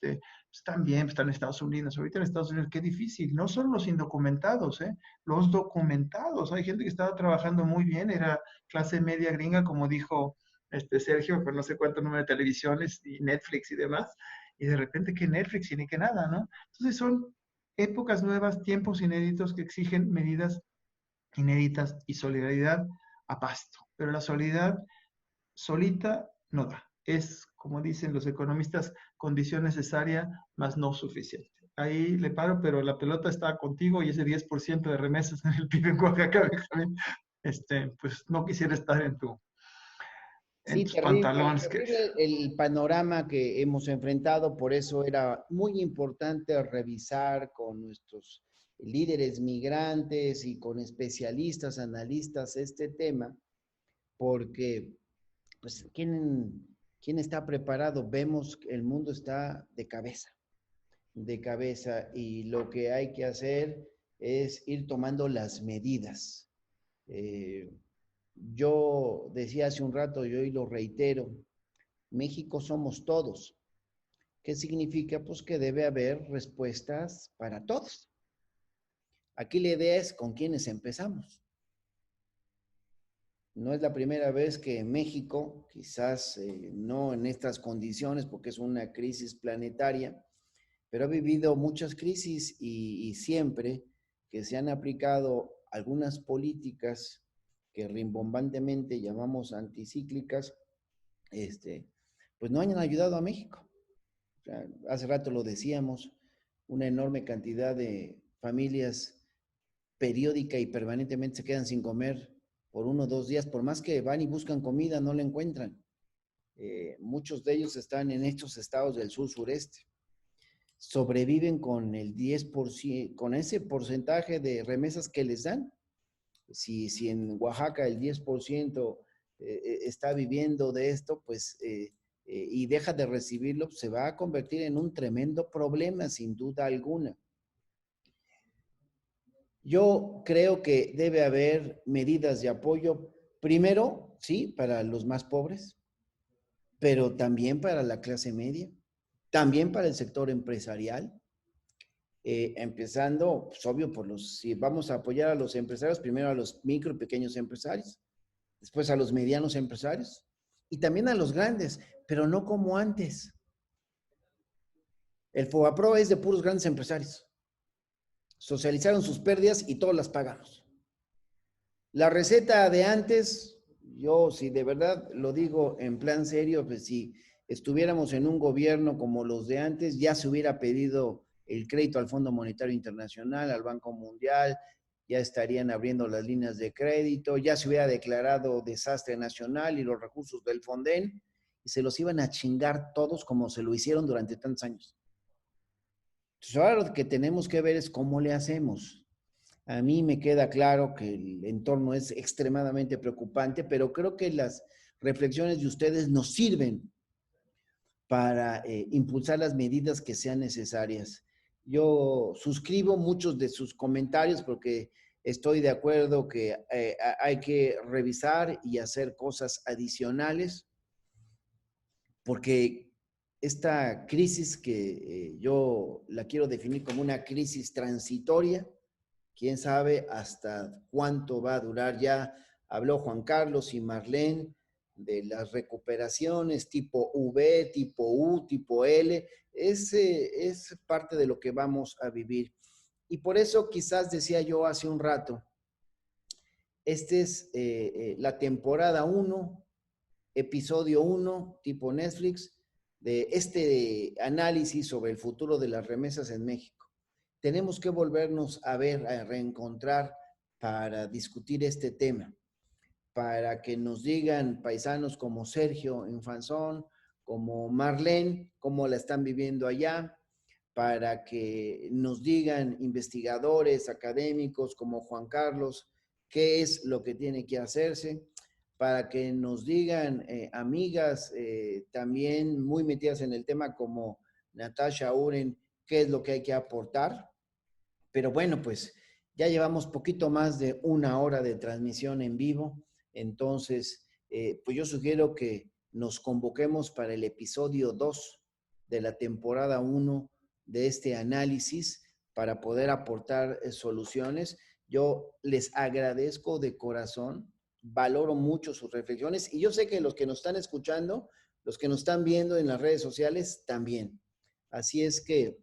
están bien, están en Estados Unidos. Ahorita en Estados Unidos, qué difícil. No solo los indocumentados, los documentados. Hay gente que estaba trabajando muy bien, era clase media gringa, como dijo Sergio, por no sé cuánto número de televisiones y Netflix y demás, y de repente que Netflix y ni que nada, ¿no? Entonces son épocas nuevas, tiempos inéditos que exigen medidas inéditas y solidaridad a pasto. Pero la solidaridad solita no da. Es, como dicen los economistas, condición necesaria, más no suficiente. Ahí le paro, pero la pelota está contigo y ese 10% de remesas en el PIB en Oaxaca, Benjamín, pues no quisiera estar en Sí, tus terrible, pantalones. terrible el panorama que hemos enfrentado, por eso era muy importante revisar con nuestros líderes migrantes y con especialistas, analistas este tema, porque, pues, ¿quién está preparado? Vemos que el mundo está de cabeza, y lo que hay que hacer es ir tomando las medidas. Yo decía hace un rato y hoy lo reitero, México somos todos. ¿Qué significa? Pues que debe haber respuestas para todos. Aquí la idea es con quiénes empezamos. No es la primera vez que México, quizás no en estas condiciones, porque es una crisis planetaria, pero ha vivido muchas crisis y siempre que se han aplicado algunas políticas que rimbombantemente llamamos anticíclicas, pues no han ayudado a México. O sea, hace rato lo decíamos, una enorme cantidad de familias periódica y permanentemente se quedan sin comer por 1 o 2 días, por más que van y buscan comida, no la encuentran. Muchos de ellos están en estos estados del sur-sureste. Sobreviven con el 10%, con ese porcentaje de remesas que les dan. Si en Oaxaca el 10% está viviendo de esto, pues, y deja de recibirlo, se va a convertir en un tremendo problema, sin duda alguna. Yo creo que debe haber medidas de apoyo, primero, sí, para los más pobres, pero también para la clase media, también para el sector empresarial, empezando, pues obvio, si vamos a apoyar a los empresarios, primero a los micro y pequeños empresarios, después a los medianos empresarios y también a los grandes, pero no como antes. El FOBAPRO es de puros grandes empresarios. Socializaron sus pérdidas y todos las pagamos. La receta de antes, yo si de verdad lo digo en plan serio, pues si estuviéramos en un gobierno como los de antes, ya se hubiera pedido el crédito al Fondo Monetario Internacional, al Banco Mundial, ya estarían abriendo las líneas de crédito, ya se hubiera declarado desastre nacional y los recursos del Fonden, y se los iban a chingar todos como se lo hicieron durante tantos años. Entonces, ahora lo que tenemos que ver es cómo le hacemos. A mí me queda claro que el entorno es extremadamente preocupante, pero creo que las reflexiones de ustedes nos sirven para impulsar las medidas que sean necesarias. Yo suscribo muchos de sus comentarios porque estoy de acuerdo que hay que revisar y hacer cosas adicionales, porque esta crisis que yo la quiero definir como una crisis transitoria, quién sabe hasta cuánto va a durar. Ya habló Juan Carlos y Marlene de las recuperaciones tipo V, tipo U, tipo L. Es parte de lo que vamos a vivir. Y por eso quizás decía yo hace un rato, esta es la temporada 1, episodio 1, tipo Netflix, de este análisis sobre el futuro de las remesas en México. Tenemos que volvernos a ver, a reencontrar para discutir este tema, para que nos digan paisanos como Sergio Infanzón, como Marlene, cómo la están viviendo allá, para que nos digan investigadores, académicos como Juan Carlos, qué es lo que tiene que hacerse, para que nos digan amigas también muy metidas en el tema como Natasha Uren, qué es lo que hay que aportar. Pero bueno, pues ya llevamos poquito más de 1 hora de transmisión en vivo, entonces pues yo sugiero que nos convoquemos para el episodio 2 de la temporada 1 de este análisis para poder aportar soluciones. Yo les agradezco de corazón, valoro mucho sus reflexiones y yo sé que los que nos están escuchando, los que nos están viendo en las redes sociales también. Así es que,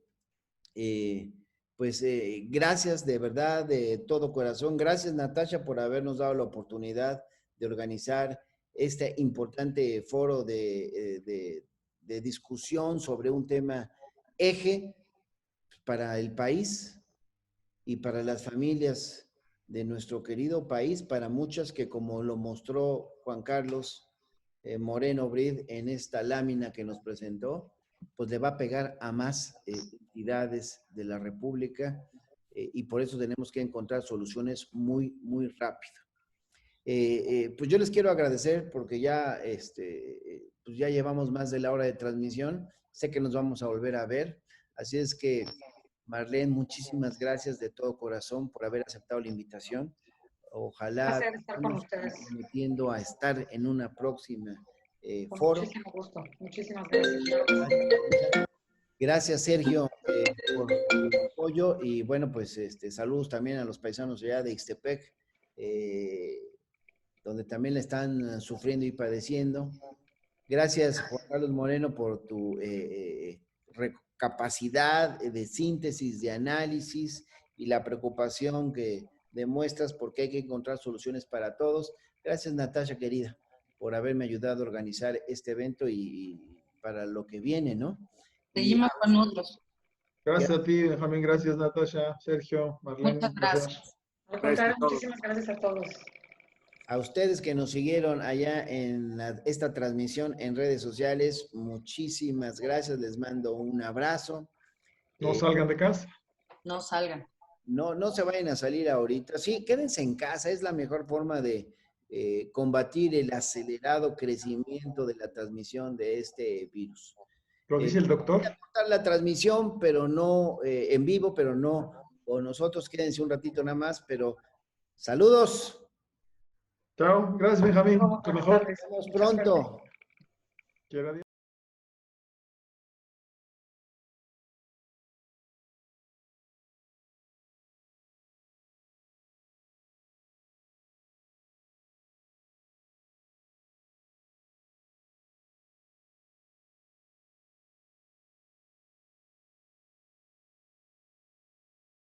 gracias de verdad, de todo corazón. Gracias, Natasha, por habernos dado la oportunidad de organizar este importante foro de discusión sobre un tema eje para el país y para las familias de nuestro querido país, para muchas que, como lo mostró Juan Carlos Moreno Brid en esta lámina que nos presentó, pues le va a pegar a más entidades de la República y por eso tenemos que encontrar soluciones muy, muy rápido. Pues yo les quiero agradecer porque ya, pues ya llevamos más de la hora de transmisión. Sé que nos vamos a volver a ver. Así es que, Marlene, muchísimas gracias de todo corazón por haber aceptado la invitación. Ojalá Un placer estar con ustedes. Comprometiendo a estar en una próxima Con foro. muchísimo gusto. Muchísimas gracias. Gracias, Sergio, por tu apoyo y bueno, pues saludos también a los paisanos allá de Ixtepec, donde también le están sufriendo y padeciendo. Gracias, Juan Carlos Moreno, por tu capacidad de síntesis, de análisis y la preocupación que demuestras porque hay que encontrar soluciones para todos. Gracias, Natasha, querida, por haberme ayudado a organizar este evento y para lo que viene, ¿no? Seguimos con otros. Gracias a ti, Benjamín. Gracias, Natasha, Sergio, Marlene. Muchas gracias. Al contrario, muchísimas gracias a todos. A ustedes que nos siguieron allá en esta transmisión en redes sociales, muchísimas gracias. Les mando un abrazo. No salgan de casa. No salgan. No se vayan a salir ahorita. Sí, quédense en casa. Es la mejor forma de combatir el acelerado crecimiento de la transmisión de este virus. Lo dice el doctor. Voy a cortar la transmisión, pero no en vivo, pero no con nosotros. Quédense un ratito nada más, pero saludos. Chao. Gracias, Benjamín. Lo mejor. Nos vemos pronto. Quiero